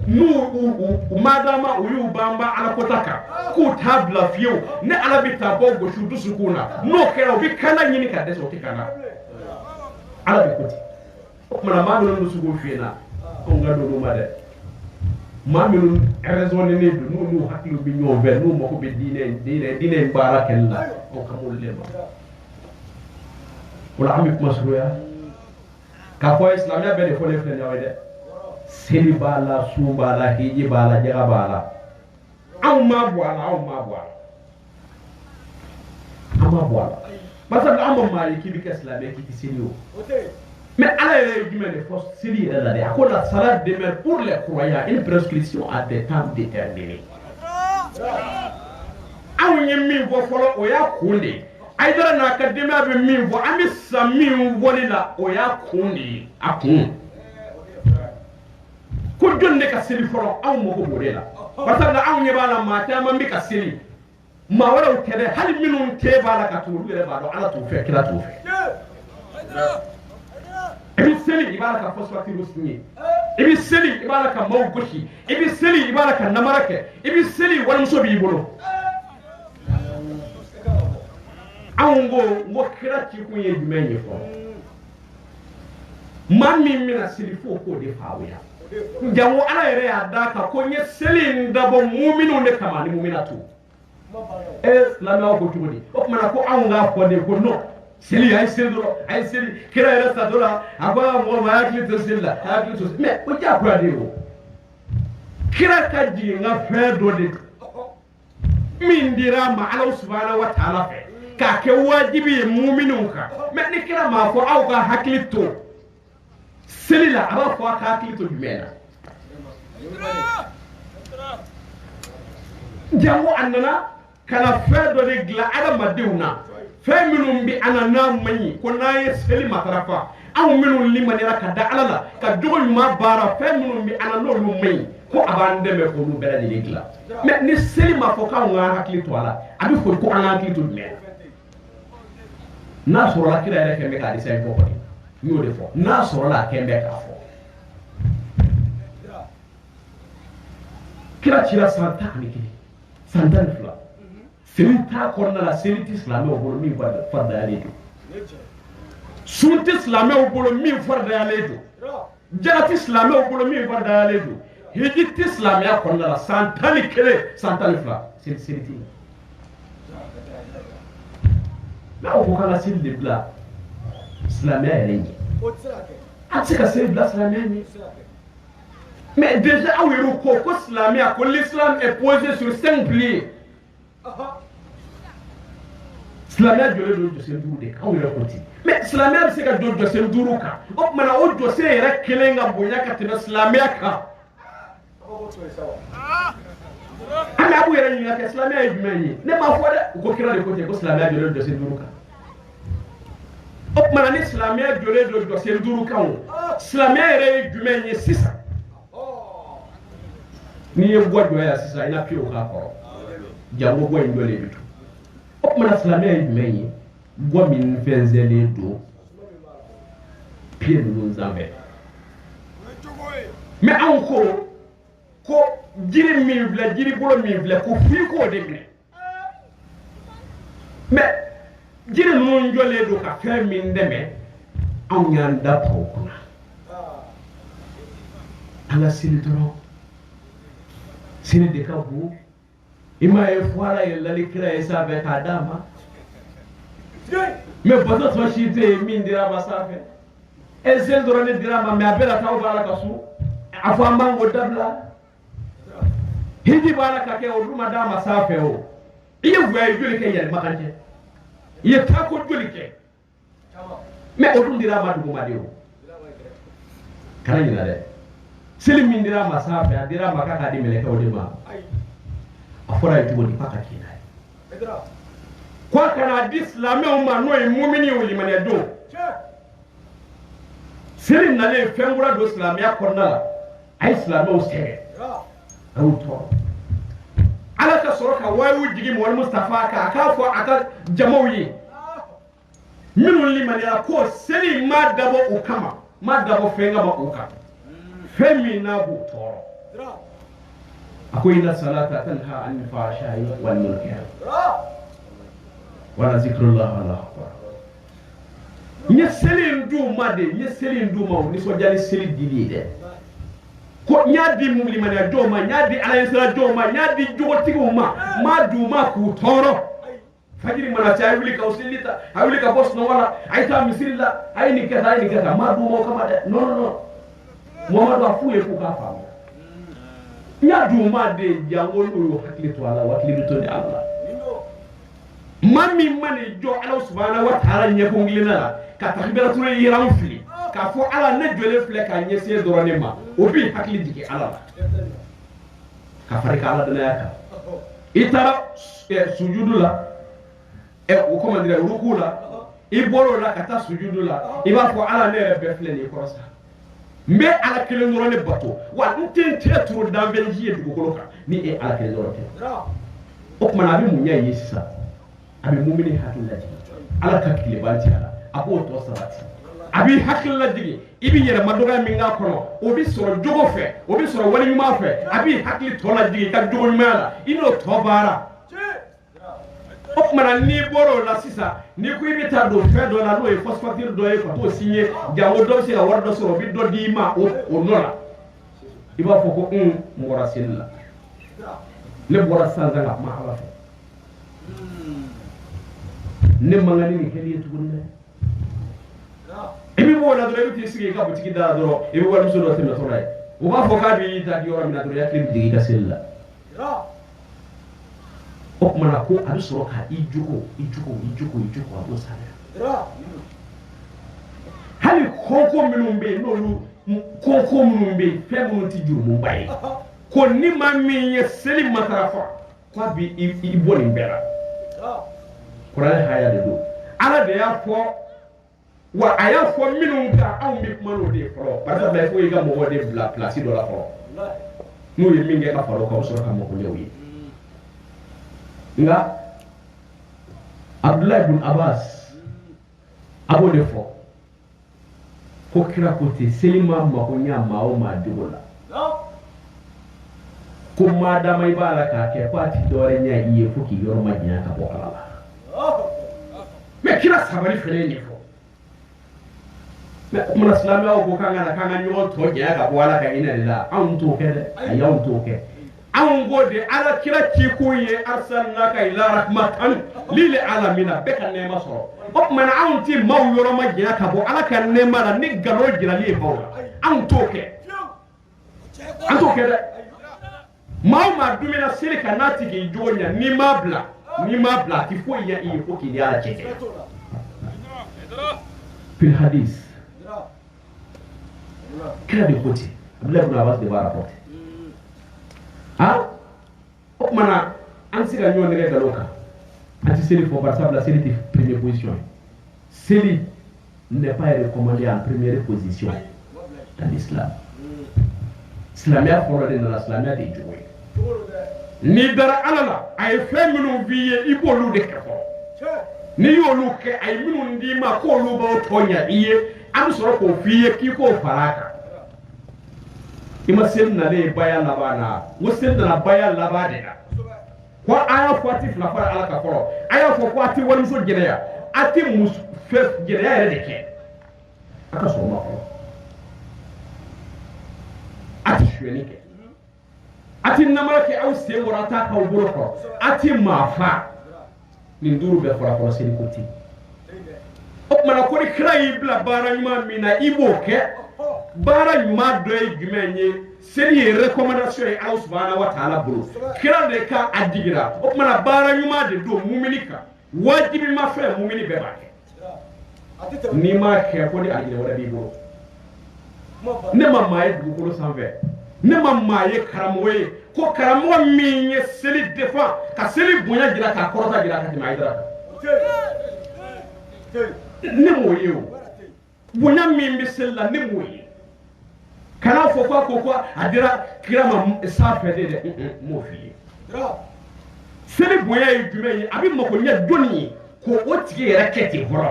S1: nu madama uyu bamba ala kotaka ku tabla fiyo ne ala bita bo go shudu sukuna no kera bi kana nyini ka deso tikana ala bi koti mana mamelo nu sugun fiye na on ga do ma de mamelo raison ne du nu haklu bi ñoo ver nu mako be dine barakella o kamul lema wala amik masruya ka ko islamia be de fo le fle nyawe de seli bala su bala hiji bala jaga bala amma boala parce que amma maliki bi islamia ki seli o mais ala est du même force seli est là de akola salat de mer pour les croyants une prescription à des temps déterminés aw nyemi vo folo o ya kunde aidara na akademia be mi vo ami sami woni la o ya kunde akun ko jonne ka seli folo aw mo ko bodela parce que aw nyeba la mata ma mi ka seli ma wala o kede hal minun te bala ka tulu re ba do ala to fe kila to fe ibi seli ibala ka fosfati rusni ibi seli ibala ka mawgoshi ibi seli ibala ka namarake ibi seli wal musobi bolo ngo kira ci ko ye jumenye fo mami mina seli fo ko de fawya jamu ala yere ya daka ko nye seli ndabo mu'minu ne kama ni mu'minatu la ma ko tubodi o mana ko anga ko de ko no seli ay seli kira yere sa dola aba mo ma yakli to sella yakli to mais o ja ko de o kira ka di nga fe do de min dira ma ala subhanahu wa ta'ala fe ka ke wajibi mu'minun ka mais ni kira ma ko aw ga haklito seli la aba ko ka haklito jumena jamu annana kana fe do de gla ada madewna fe minum bi anana mani ko naye seli matarafa aw minum limani raka da alala ka jogo ma bara fe minum bi anano lu mai ko abande me ko lu bela de gla mais ni seli ma ko ka nga haklito ala abi ko ana haklito jumena na soro la kira yɛrɛ kɛmɛ k'a di sɛn fɔ kɔni n y'o de fɔ n'a sɔrɔ la a kɛmɛ k'a fɔ kira cira san 11 san 12 seli t'a kɔnɔna la seli tɛ silamɛw bolo min faridayalen don sun tɛ silamɛw bolo min faridayalen don jala tɛ silamɛw bolo min faridayalen don hiji tɛ silamɛya kɔnɔna la san 11 san 12 seli tɛ n'aw ko k'an ka seli de bila silamɛya yɛrɛ ɲɛ a tɛ se ka seli bila silamɛya ɲɛ mais déjà aw yɛrɛ ko silamɛya ko l'islam est posé sur 5 piliers silamɛya jɔlen don jɔsen 5 de kan aw yɛrɛ ko ten mais silamɛya bɛ se ka jɔ jɔsen 5 kan o tumana o jɔsen yɛrɛ kelen ka bonya ka tɛmɛ silamɛya kan an bɛ aw yɛrɛ ɲininka kɛ silamɛya ye jumɛn ye ne m'a fɔ dɛ u ko kira de ko ten ko silamɛya jɔlen don jɔsen 5 kan o tumana ni silamɛya jɔlen don jɔsen 5 kan o silamɛya yɛrɛ ye jumɛn ye sisan n'i ye bɔ jɔ yan sisan i na piyo k'a kɔrɔ jango bɔ in jɔlen bɛ to o tumana silamɛya ye jumɛn ye bɔ min fɛnsɛnlen don piye ninnu sanfɛ mais anw ko jiri min filɛ jiri bolo min filɛ ko f'i k'o de minɛ mais jiri ninnu jɔlen don ka fɛn min dɛmɛ anw y'an da tɔw kunna an ka seli dɔrɔn seli de ka bon i m'a ye fo ala yɛlɛli kira ye sanfɛ k'a d'a ma mais bato tɔ si tɛ yen min dira a ma sanfɛ seli dɔrɔn ne dira a ma mais a bɛɛ la taa o b'a la ka so afamba ngo dabla hindi bala ka ke o duma da masafe o iye way joli ke yel makanje iye ta ko joli ke me o dum dira ma du ma dewo kala ni de selim min dira masafe dira makaka di meleke o dima afora itu woni paka kina kwa kana dislame o ma no e mumini o limane do selim na le fengura do islam ya konna ay islam o sere auto ala ka soroka wayu digi mo Mustafa ka fo aka jamawi minun limane ko selim ma dabo ukama ma dabo fenga ba uka femi na bu toro akwai na salata tanha an fahsha'i wal munkar wala zikrullah ala akbar nye selin du made nye selin du ma ni so jali seli dili de ko nyaadi mulimana do ma nyaadi alayhi salatu do ma nyaadi jogoti ma du ma ku toro fajiri mana cha yuli ka usilita hayuli ka boss no wala aita misilla ayni kaza ma du mo kama de no Muhammadu afuye ku ka fa nya du ma de jango yo hakli to ala wakli to de Allah mami mane jo Allah subhanahu wa ta'ala nya ko ngilina ka takbiratu yiram fili ka fo ala ne jole fle ka nya se dorone ma obi hakli dike ala ka farika ala dana yaka itara sujudu la o ko mandira ruku la iboro la kata sujudu la iba fo ala ne be fle ni korosa mbe ala kelen dorone bato wa ntente turu dambe jiye dugukoloka ni e ala kelen dorone o kuma na bi munya yisa abi mumini hakillati ala ka kile banti ala abo to sabati abi hakillati ibi yere madoga minga kono obi soro jogo fe obi soro wali nyuma fe abi hakli to la digi ka jogo nyuma ino to bara o kuma na ni boro la sisa ni ku ibi ta do fe do la no e phosphature do e ko to signé jawo do si la wardo soro bi do di ma o nola iba foko mo rasilla le bora sanzanga ma ala ne mangani ni keli tugunne ibi mo na do ibi sigi ka butiki da do ibi wala muso do teme to ray o ba foka bi ta di ora mi na do ya klim digi ka sella o kuma na ko abi soro ka ijuko abo sana hali koko minumbe no lu koko minumbe fe mo ti juru mo baye ko ni ma mi ye seli matarafa kwa bi iboni mbera Quran haya de do ala de ya fo wa aya fo minun ka aw mi kuma no de fro parce que ko yiga mo wode bla place do la fro no yi minge ka faro ka so ka mo ko nyawi nga Abdullah ibn Abbas abo de fo ko kira ko te selima ma ko nyama o ma digola ko ma da mai bala ka ke pati dore nya iye fuki yor ma nya ka ko ala me kira sabari fele ni fo me mun islami o ko kanga nyo to je ga ko ala ka ina la an to ke de ayaw to ke an gode ala kira ki ko ye arsalnaka ila rahmatan lil alamin be kan ne maso o man an ti maw yoro ma je ka bo ala kan ne mara ni galo jira li bo an to ke de maw ma dumina silika nati ki jonya ni mabla ti fo ya i ko ki ya chete fil hadith kila de côté Abdullah ibn Abbas de rapporter o mana an siga nyon ne ga loka anti seli fo par exemple la série de première position seli n'est pas recommandé en première position dans l'islam islamia foro de la islamia de jowe ni dara alala ay feminu biye ibolu de kefo ni yolu ke ay minu ndima ko lu ba tonya iye am soro ko fiye ki ko faraka ima sel na le baya labana musel na baya labade ko aya fatif na fara ala ka foro aya fo ko ati woni so jereya ati mus fef jereya re de ke aka so ma ko ati shweni ke ati namarake aw se warata ka uburo ko ati mafa ni nduru be fara ko sel ko ti o mana ko ni kray bla bara nyuma mina ibo ke bara nyuma do e jumenye seli recommandation e Allah subhanahu wa ta'ala bulu kira de ka adigira o kuma bara nyuma de do mumini ka wajibi ma fe mumini be ba ni ma ke ko di adigira wala bi bulu ne ma maye dugukolo sanfɛ ne ma maye karamɔgɔ ye ko karamɔgɔ min ye seli défend ka seli bonya jira ka kɔrɔta jira ka tɛmɛ Hayidara ne m'o ye o bonya min bɛ seli la ne m'o ye kana fɔ ko a dira kira ma sanfɛ de dɛ m'o f'i ye seli bonya ye jumɛn ye a bɛ mako ɲɛ dɔnni ye ko o tigi yɛrɛ kɛ ten fɔlɔ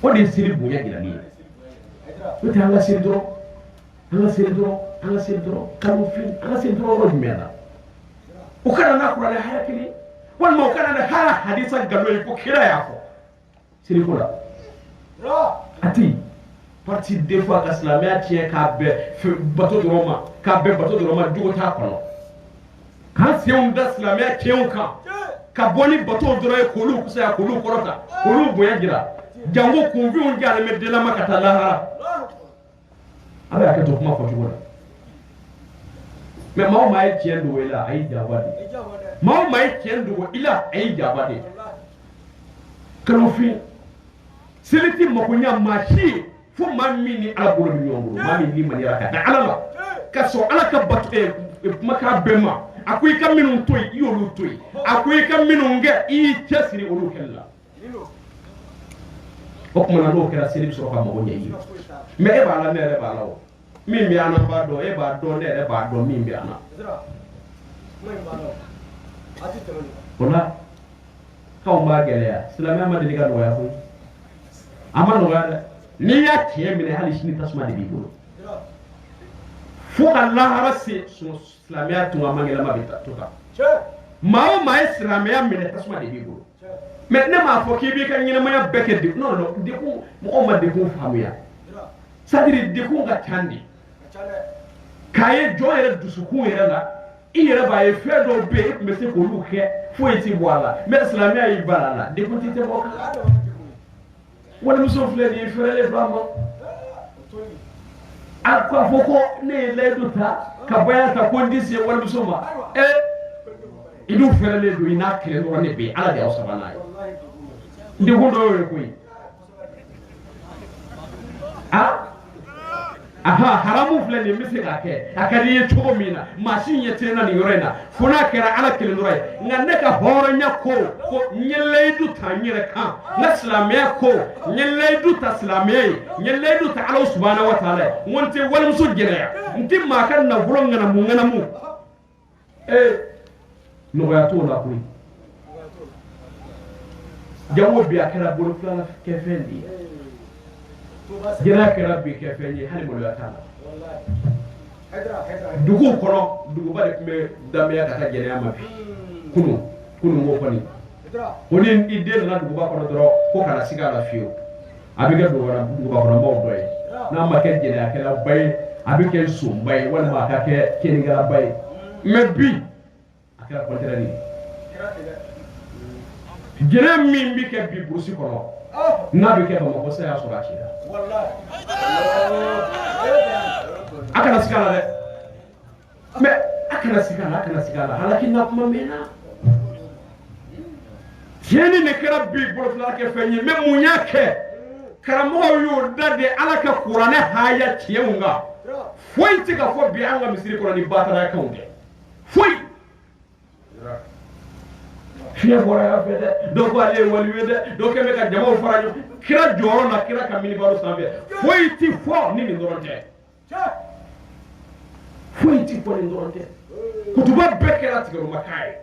S1: o de ye seli bonya jirali ye o tɛ an ka seli dɔrɔn kalo fili an ka seli dɔrɔn yɔrɔ jumɛn na o kana n'a kuranɛ haya kelen walima o kana n'a haya hadisa nkalon ye ko kira y'a fɔ seli ko la a tɛ yen parti des fois ka silamɛya tiɲɛ k'a bɛn bato dɔrɔn ma k'a bɛn bato dɔrɔn ma jogo t'a kɔnɔ k'an senw da silamɛya tiɲɛw kan ka bɔ ni bato dɔrɔn ye k'olu kusaya k'olu kɔrɔta k'olu bonya jira jango kunfinw jalen bɛ denlama ka taa lahara a bɛ hakɛ to kuma fɔcogo la mais maa o maa ye tiɲɛ dogo i la a y'i janfa de maa o maa ye tiɲɛ dogo i la a y'i janfa de kalofin seli tɛ makoɲɛ maa si ye fo maa min ni ala bolo bɛ ɲɔgɔn bolo maa min ni maniyara ka da ala la ka sɔn ala ka bato kumakan bɛɛ ma a ko i ka minnu to yen i y'olu to yen a ko i ka minnu kɛ i y'i cɛsiri olu kɛli la o tuma na n'o kɛra seli bɛ sɔrɔ ka mago ɲɛ i ye mais e b'a la ne yɛrɛ b'a la o min bɛ an na b'a dɔn e b'a dɔn ne yɛrɛ b'a dɔn min bɛ an na o la k'anw b'a gɛlɛya silamɛya ma deli ka nɔgɔya koyi a ma nɔgɔya dɛ n'i y'a tiɲɛ minɛ hali sini tasuma de b'i bolo fo ka lahara se silamɛya tun ka mangɛlɛma bɛ to kan maa o maa ye silamɛya minɛ tasuma de b'i bolo mais ne m'a fɔ k'i b'i ka ɲɛnamaya bɛɛ kɛ dekun non dekun mɔgɔw ma dekun faamuya c'est à dire dekun ka ca de k'a ye jɔn yɛrɛ dusukun yɛrɛ la i yɛrɛ b'a ye fɛn dɔw bɛ yen i tun bɛ se k'olu kɛ foyi tɛ bɔ a la mais silamɛya y'i ban a la dekun tɛ bɔ kan walimuso filɛ nin ye fɛrɛlen don a ma a k'a fɔ ko ne ye layidu ta ka bɔya ta ko n tɛ se walimuso ma i dun fɛrɛlen don i n'a kɛlɛ dɔrɔn de bɛ yen ala de y'aw saba n'a ye dekun dɔ y'o ye koyi haramu filɛ nin n bɛ se k'a kɛ a ka di i ye cogo min na maa si ɲɛ tɛ na nin yɔrɔ in na fo n'a kɛra ala kelen dɔrɔn ye nka ne ka hɔrɔnya ko n ye layidu ta n yɛrɛ kan n ka silamɛya ko n ye layidu ta silamɛya ye n ye layidu ta ala subahana wa taala ye n ko n tɛ walimuso gɛlɛya n tɛ maa ka nafolo ŋanamu nɔgɔya t'o la koyi jango bi a kɛra bolo fila kɛ fɛn de ye jɛnɛ kɛra bi kɛ fɛn ye hali maloya t'a la duguw kɔnɔ duguba de tun bɛ danbeya ka taa jɛnɛya ma bi kunun ko kɔni ko ni i den nana duguba kɔnɔ dɔrɔn ko kana sigi a la fiyewu a bɛ kɛ duguba kɔnɔmɔgɔw dɔ ye n'a ma kɛ jɛnɛyakɛlaba ye a bɛ kɛ sonba ye walima a ka kɛ tiɲɛnikɛlaba ye mais bi a kɛra contraire ye jɛnɛ min bɛ kɛ bi burusi kɔnɔ n'a bɛ kɛ Bamakɔ sa y'a sɔrɔ a ci la a kana sigi a la dɛ mais a kana sigi a la halaki na kuma mɛn na tiɲɛni de kɛra bi bolofila kɛ fɛn ye mais mun y'a kɛ karamɔgɔw y'o da de ala ka kuranɛ haya tiɲɛw kan foyi tɛ ka fɔ bi an ka misiri kɔnɔ ni batarakaw tɛ foyi fiɲɛ bɔra yan fɛ dɛ dɔw ko ale ye waliyu ye dɛ dɔw kɛlen bɛ ka jamaw fara ɲɔgɔn kira jɔyɔrɔ la kira ka minibaro sanfɛ foyi tɛ fɔ ni nin dɔrɔn tɛ foyi tɛ fɔ nin dɔrɔn tɛ kutuba bɛɛ kɛra tigɛrɔmakan ye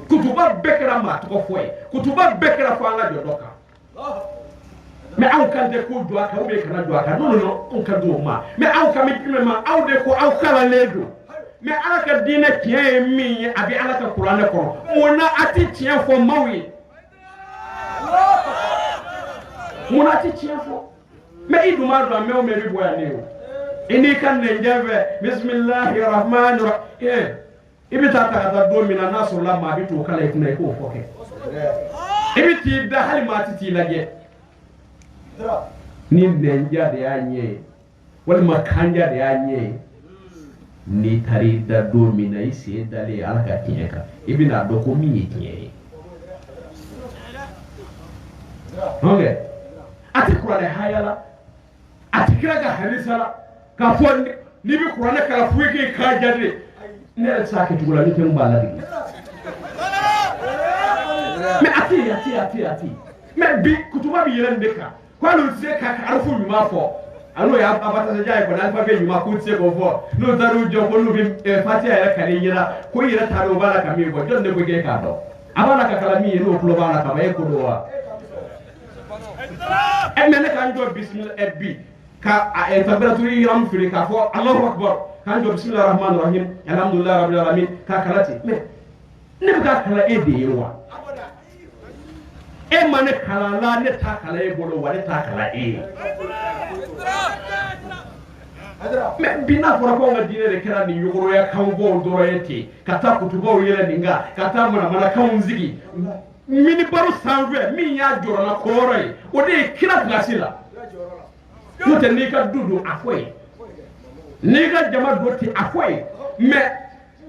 S1: kutuba bɛɛ kɛra maa tɔgɔ fɔ ye kutuba bɛɛ kɛra fɔ an ka jɔ dɔ kan mais aw kan tɛ ko jɔ a kan ou bien kana jɔ a kan non anw kan t'o ma mais aw kan bɛ jumɛn ma aw de ko aw kalannen don mais ala ka diinɛ tiɲɛ ye min ye a bɛ ala ka kuranɛ kɔnɔ mun na a tɛ tiɲɛ fɔ maaw ye mun na a tɛ tiɲɛ fɔ mais i dun b'a dɔn a mɛn o mɛn bɛ bɔ yan ne o i n'i ka nɛnjɛ fɛ bisimilahi rahmani rahim i bɛ taa ta ka taa don min na n'a sɔrɔla maa bɛ t'o kala i kunna i k'o fɔ kɛ i bɛ t'i da hali maa tɛ t'i lajɛ ni nɛnjɛ de y'a ɲɛ ye walima kanja de anye ni tari da domina isi dale alaka tinyeka ibina doko mi tinyere okay ati Qur'an hayala ati kiraga hadisala ka fo ni bi Qur'an kala fuike ka jadde ne sa ke tugula ni tem bala digi mais ati mais bi kutuba bi yelen deka kwa lo se ka arfu nyuma fo alo ya abata se jay ko na alfa be nyuma ko se ko fo no daru jo ko no bi fatia ya kale yira ko yira taro bala ka mi go jonde ko ge ka do abana ka kala mi no ko bala ka ba ko do wa mene kan jo bismillah ebbi ka temperature yiram fili ka fo Allahu akbar kan jo bismillahir rahmanir rahim alhamdulillah rabbil alamin ka kalati mais ne ka kala e de yewa e mane kala la ne ta kala e bolo wa ne ta kala e mais bina fora ko ngadine de kala ni yugoro ya kan bo do yete kata kutuba yele ninga kata mana kan zigi mini baro sanwe mi ya joro na koroy o de kila place la yote ni ka dudu afoy ni ka jama doti afoy mais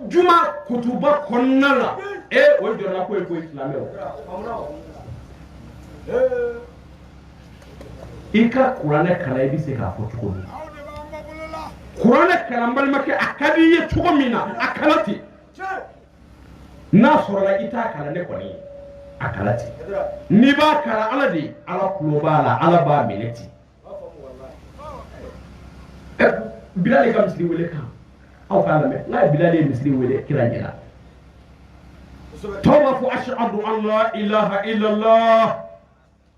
S1: juma kutuba konnala e o joro na ko islamé ika Qur'an kala bi se ka foto ko Qur'an kala mbal make akadi ye tugomina akalati na sorola ita kala ne ko ni akalati ni ba kala aladi ala kulobala ala ba mileti bilal kam misli wele kam aw kala me la bilal misli wele kiranyela toba fu ashhadu an la ilaha illa allah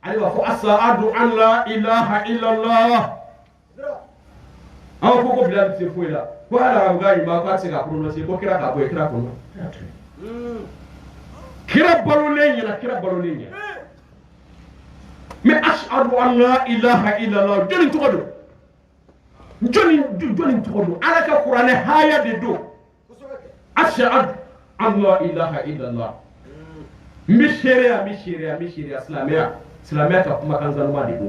S1: ali wa fu as'adu an la ilaha illa allah aw ko bilal se fuila ko ala ngani ma ko se ka prononcer ko kira ka ko kira ko kira balolenya mais ashhadu an la ilaha illa allah joni to do ala ka Qur'an haya de do ashhadu an la ilaha illa allah mi sharia islamia ka kuma kan zalma de do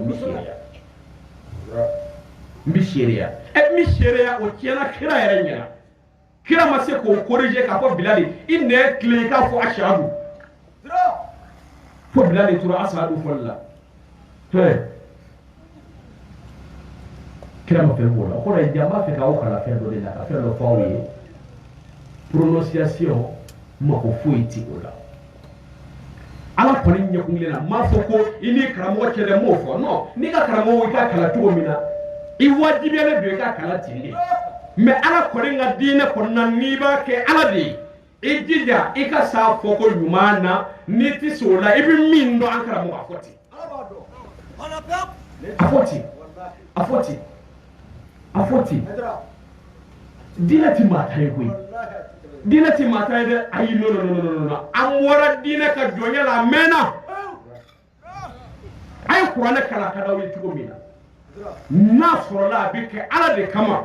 S1: mi sharia o kiana kira yarenya kira ma se ko corriger ka fo bilali inne clé ka fo ashhadu fo bilali tura ashhadu folla kira ma fe bola ko la jama fe ka o kala fe do de la ka fe lo fawi prononciation ma ko fuiti ola ala ko ni nyakungle na ma fo ko ini karamo kele mo fo no ni ka karamo ka kala to mina I wajibi ale do ka kala tindi mais ala ko ringa dine ko nan ni ba ke ala di e jija e ka sa fo ko yumana ni ti sola e bi min do ankara mo afoti dina ti mata e koy dina ti mata e de ay no amwara dina ka jonya la mena ay qur'ana kala kada wi ti ko mina nasrullah bike ala de kama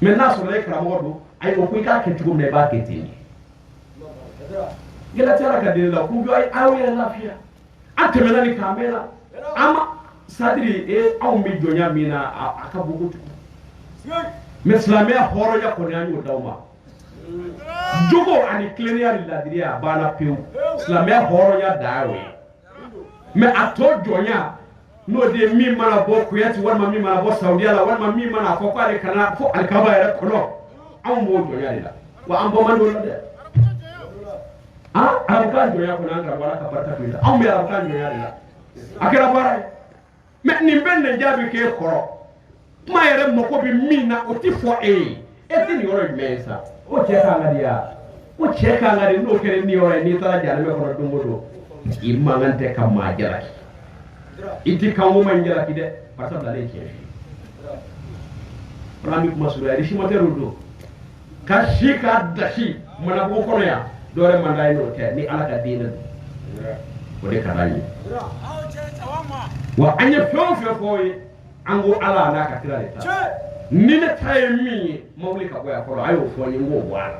S1: mais nasrullah kala modo ay ko ka ke ti ko me ba ke ti gela tara ka de la ku ay awe lafiya atemela ni kamera ama sadri e aw mi jonya mina akabugo mais islamia horo ya ko nyani dawma jogo ani clear la diria bana peu islamia horo ya dawe mais ato jonya no de mi mana bo kuyati wala mi mana bo saudi ala wala mi mana ko kwale kana fo alkaba ya kono am bo jonya la wa am bo man do de am kan jonya ko nan wala ka parta ko am ya kan jonya la akira bara mais ni benne jabi ke koro ma yere moko bi mina o ti fo ti ni yoro mesa o cheka ngadi no kere ni yoro ni tara jale me ko dumbo do imma ngante kam ma jaraki iti kawo man jaraki de pasa dale ke rami kuma su ya dishi motero do ka shika dashi mana ko kono ya dore man dai no te ni ala ka dina o de kanani wa anya fofo koyi ango ala na ka tira ta ni ne tay mi mawli ka boya ko ayo fo ni ngo wala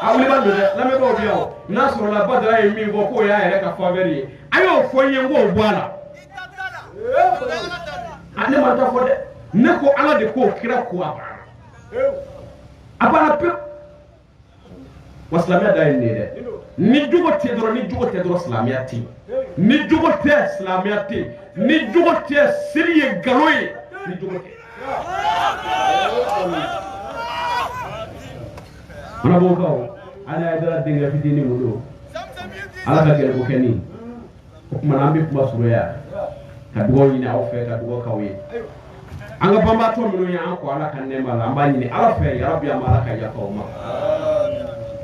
S1: awuli ba do de na me ba obi o na so la badra e mi go ko ya ere ka favori ayo fo yen go boala ane ma ta fo de ne ko ala de ko kira ko abana pe waslamia da ni de ni jugo te doro islamia ti ni jugo te islamia ti ni jugo te siriye galoye ni jugo te ana bo ko ana idara dinga fitini mudo ala ka gele ko keni ko kuma nambi kuma suroya ka dugo ni aw fe ka dugo kawe anga bamba to minu ya anko ala kan ne mala amba ni ala fe ya rabbi amala ka ya tawma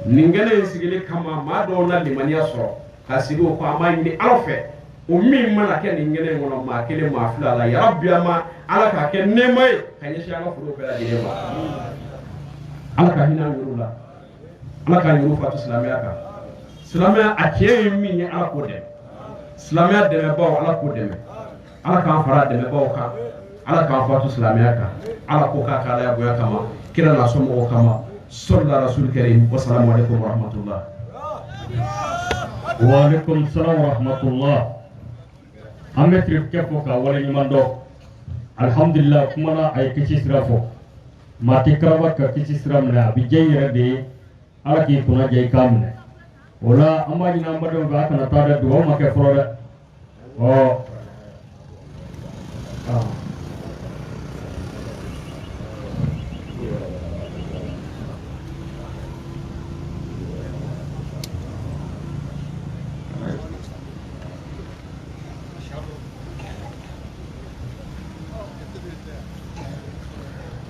S1: ningene sigili kama ma do na limaniya so ka sigo ko amba ni ala fe o min mana ke ningene ngono ma kele ma fula la ya rabbi ama ala ka ke ne mai kan shi ala fulo bela dire ma ala ka hina yurula ala ka yuru fatu islamiyya ka islamiyya ake min ni ala ko de islamiyya de ba ala ko de ala ka fara de ba ka ala ka fatu islamiyya ka ala ko ka kala ya boya kama kira na somo kama sallallahu rasul karim wa assalamu alaikum wa rahmatullah
S2: wa alaikum assalam wa rahmatullah amme trip ke ko ka wala ni mando alhamdulillah kuma na ay kici sirafo mati karaba ka kici siram na bi jeyere de ala ki kuna jey kamne wala amaji na mbado ga kana tada do ma ke frore o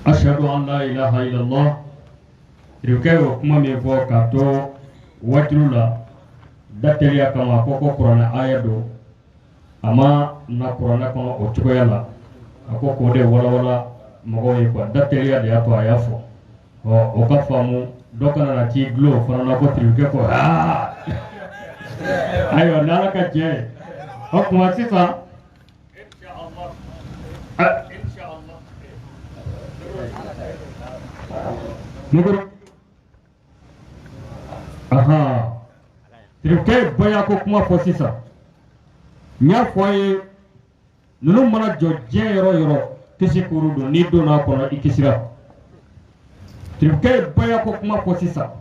S2: ashhadu an la ilaha illallah rikeo kuma me fo ka to wajrula datelia kama koko qur'ana ayado ama na qur'ana kama o tukoyala akoko de wala mogo yi ko datelia de ato ayafo o ka famu dokana na ti glo fana na ko trike ko ayo nala ka je o kuma sita Nuguru aha trike baya ko kuma fo sisa nya foye nunu mana jojje yoro kisi kurudo ni do na ko ikisira trike baya ko kuma fo sisa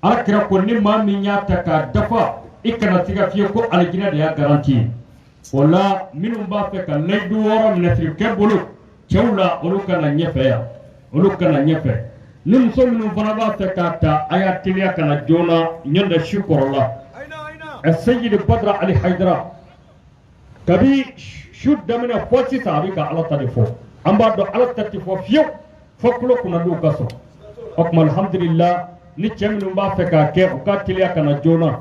S2: akira ko ni ma mi nya taka dafa ikana tiga fiye ko aljina de ya garanti wala minum ba fe kan laydu woro min trike bulu chawla oluka na nyefe ya oluka na nyefe nim so minum fana ba fe kata aya tilia kana jona nyanda shukorola السيد بدر علي حيدرا كبي شد من فوتي تاريخ على تلفو أم بعد على تلفو فيو فكلو كنا دو كسو أكمل الحمد لله نيجي من بعد فكا كي وكاتليا كنا جونا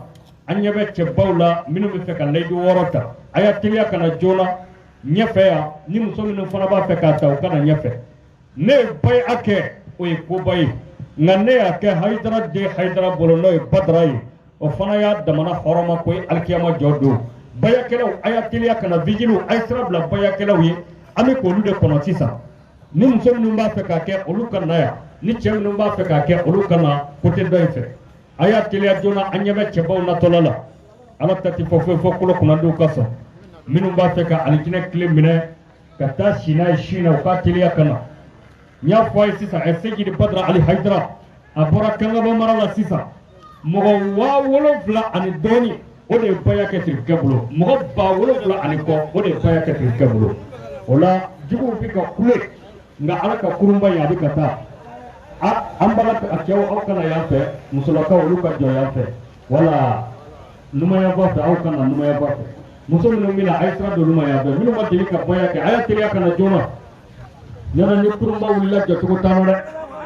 S2: أني بتشبولا منو بفكا ليدو ورطة أيا تليا كنا جونا نيفيا نيمسو منو فنا بعد فكا تاو كنا نيفي ne bay ake oy ko bay ngane ake haydara de haydara bolono badrai o fana ya damana horoma koy alkiyama jodo baya kelaw ayatilia kana vigilu aisra bla baya kelaw yi ami ko lude kono sisa ni muso nu ba fe ka ke olu kana ya ni chem nu ba fe ka ke olu kana kote doy fe ayatilia jona anyebe chebo na tolala ala tati fofo fokulo kuna do kaso minu ba fe ka alikine klimine kata shina shina ukatilia kana nya foy sisa esegi di badra ali haidra abora kanga ba marala sisa mogo wa wolofla ani doni o de baya ke tirkabulo mogo ba wolofla ani ko o de baya ke tirkabulo ola jugu bi ka kule nga ala ka kurumba ya bi kata a ambala ka kew aw kana ya fe musulaka olu ka jo ya fe wala numa ya ba aw kana numa ya ba musulmi mina aisra do numa ya do minu ma dili ka baya ke aya tili kana jona nyana ni kurumba wulla ja to tanore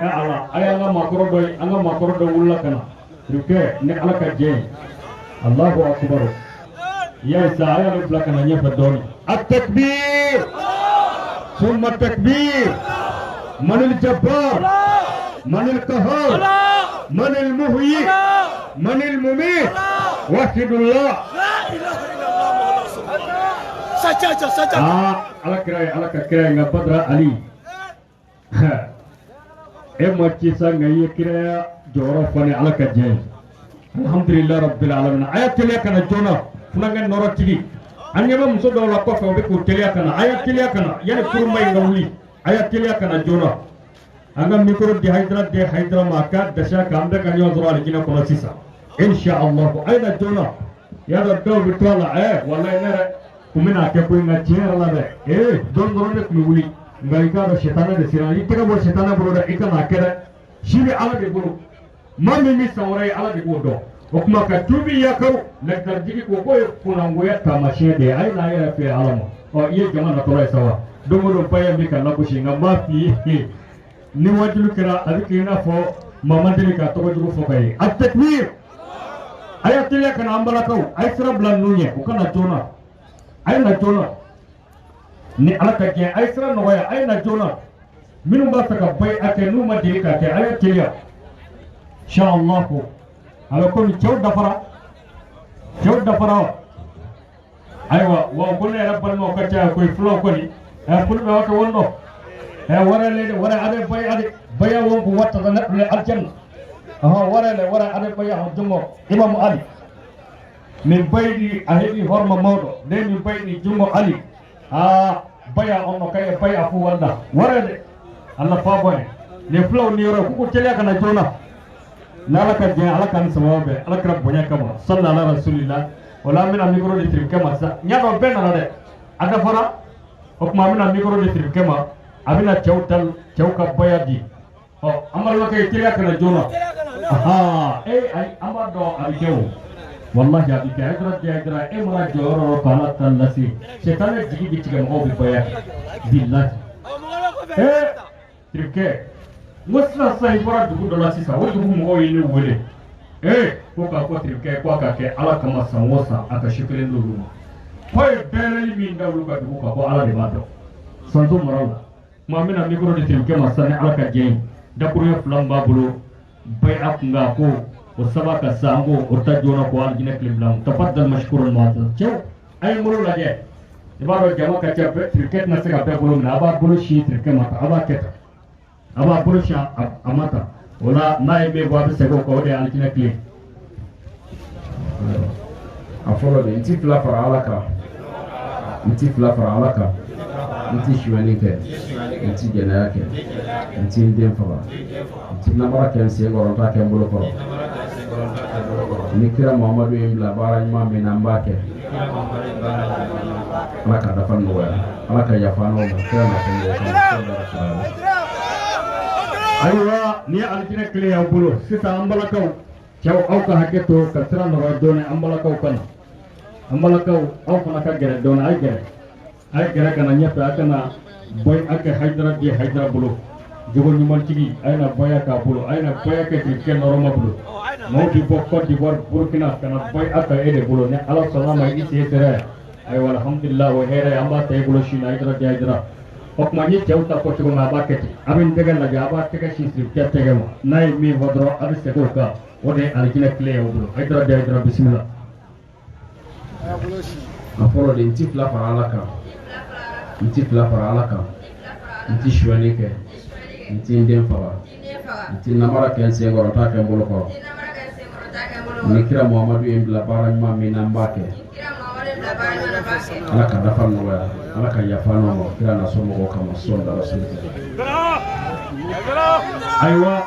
S2: ala aya nga makoro doy anga makoro do wulla kana ruke ne alaka jey Allahu akbar ya saya le blakana nyefa doni at-takbir thumma takbir man al-jabbar man al-qahhar man al-muhyi man al-mumit wahidullah la ilaha illallah saja alaka kira nga badra ali emma ci sanga yekira joro fani ala ka jeng alhamdulillah rabbil alamin ayatul kana jona funanga norotigi anyama muso do la ko fa be ko telia kana ayatul kana yana kurmay ngawli ayatul kana jona anga mikro di hydra maka dasha kambe kanyo zoro alikina kono sisa insha Allah aina jona ya da do bitala wallahi nere kumina ke ko inga chera la be don ne kumuli ngai ka do shetana de sirani tega bo shetana bro da ikana kere shiri ala de bro mami mi saurai ala de godo o kuma ka tubi ya karu la tarjigi ko ko kunango ya tamashe de aina ya fe alamo o iye jamana to rai sawa domo paya mi kan labushi ngamba fi ni wajulu kira adikina fo mamandini ka to wajulu fo kai at takbir ayatilla kana ambala kau aisra blan nunye ukana jona aina jona ni alaka ke aisra no waya aina jona minu ba saka bai ake numa dirika ke ayatilla insha Allah ala ko cew dafara aywa wa golle rabbal mo kata ko flo ko ni fulbe wato wondo wara le wara ade baya won ko watta da ne aljanna wara ade baya ho jumo imam ali min baydi a hebi horma mawdo de min baydi jumo ali baya on no kay baya fu wanda wara de Allah fa bone ne flo ni ro ko tele kana jona nalaka je alaka ni sababe alaka bonya kama sallallahu alaihi rasulillah wala min amigro de trip kama sa nyado benna de ada fara hukuma min amigro de trip kama abina chauka bayadi amalo kay tele kana jona ay amado abikew wallahi abike hydra emra joro kala talasi setane jigi gichiga mo bi bayadi billahi tripke musna sai bora dugu dola sisa wo dugu mo yini wole ko ka ko tripke ko ka ke ala kama samosa aka shikren lulu koy bere mi ndawlu ka dugu ka ko ala de bado santo maraw mamina mikro de tripke masane ala ka jey dakuru flamba bulu bay akunga ko wasabaka sango urta jona ko aljina klimlam tafaddal mashkurun mata cew ay mulu laje ibaro jama ka cew tripke na sega be bulu na ba bulu shi tripke mata aba keta aba burusha amata wala nay be bo sego ko de alkina kle
S1: afolo de inti fla fara alaka inti shwani ke inti jana ke inti ndem fara inti namara ke se goron ta ke mbolo ko nikira muhammadu ibla bara ma me namba ke alaka da fanno wala alaka ya fano ma kira na ko
S2: aywa ni alkina kle ya bulo sita ambalakaw cew awka haketo kasra no done ambalakaw kana ambalakaw aw kana ka gere done ay gere kana nyata akana boy ake hydra bulo jogo nyumal cigi ayna boya ka bulo ayna boya ke ken noroma bulo mawdi bokko di bor burkina kana boy aka ede bulo ne ala salama isi tere ay alhamdulillah wa here amba tay bulo shi hydra hokma ni jawta ko to ma baketi amin degal la jaba teka shi sip tege mo nay mi hodro abi se ko ka wode alkina kle wudo hydra bismillah
S1: aforo de inti fla fara alaka inti shwani ke inti ndem fara inti namara ken se ngoro ta ke mbolo ko nikira muhammadu ibla bara ma mi nambake alaka dafa no wala alaka yafano mo kira na somo ko kama sonda rasulullah
S2: aywa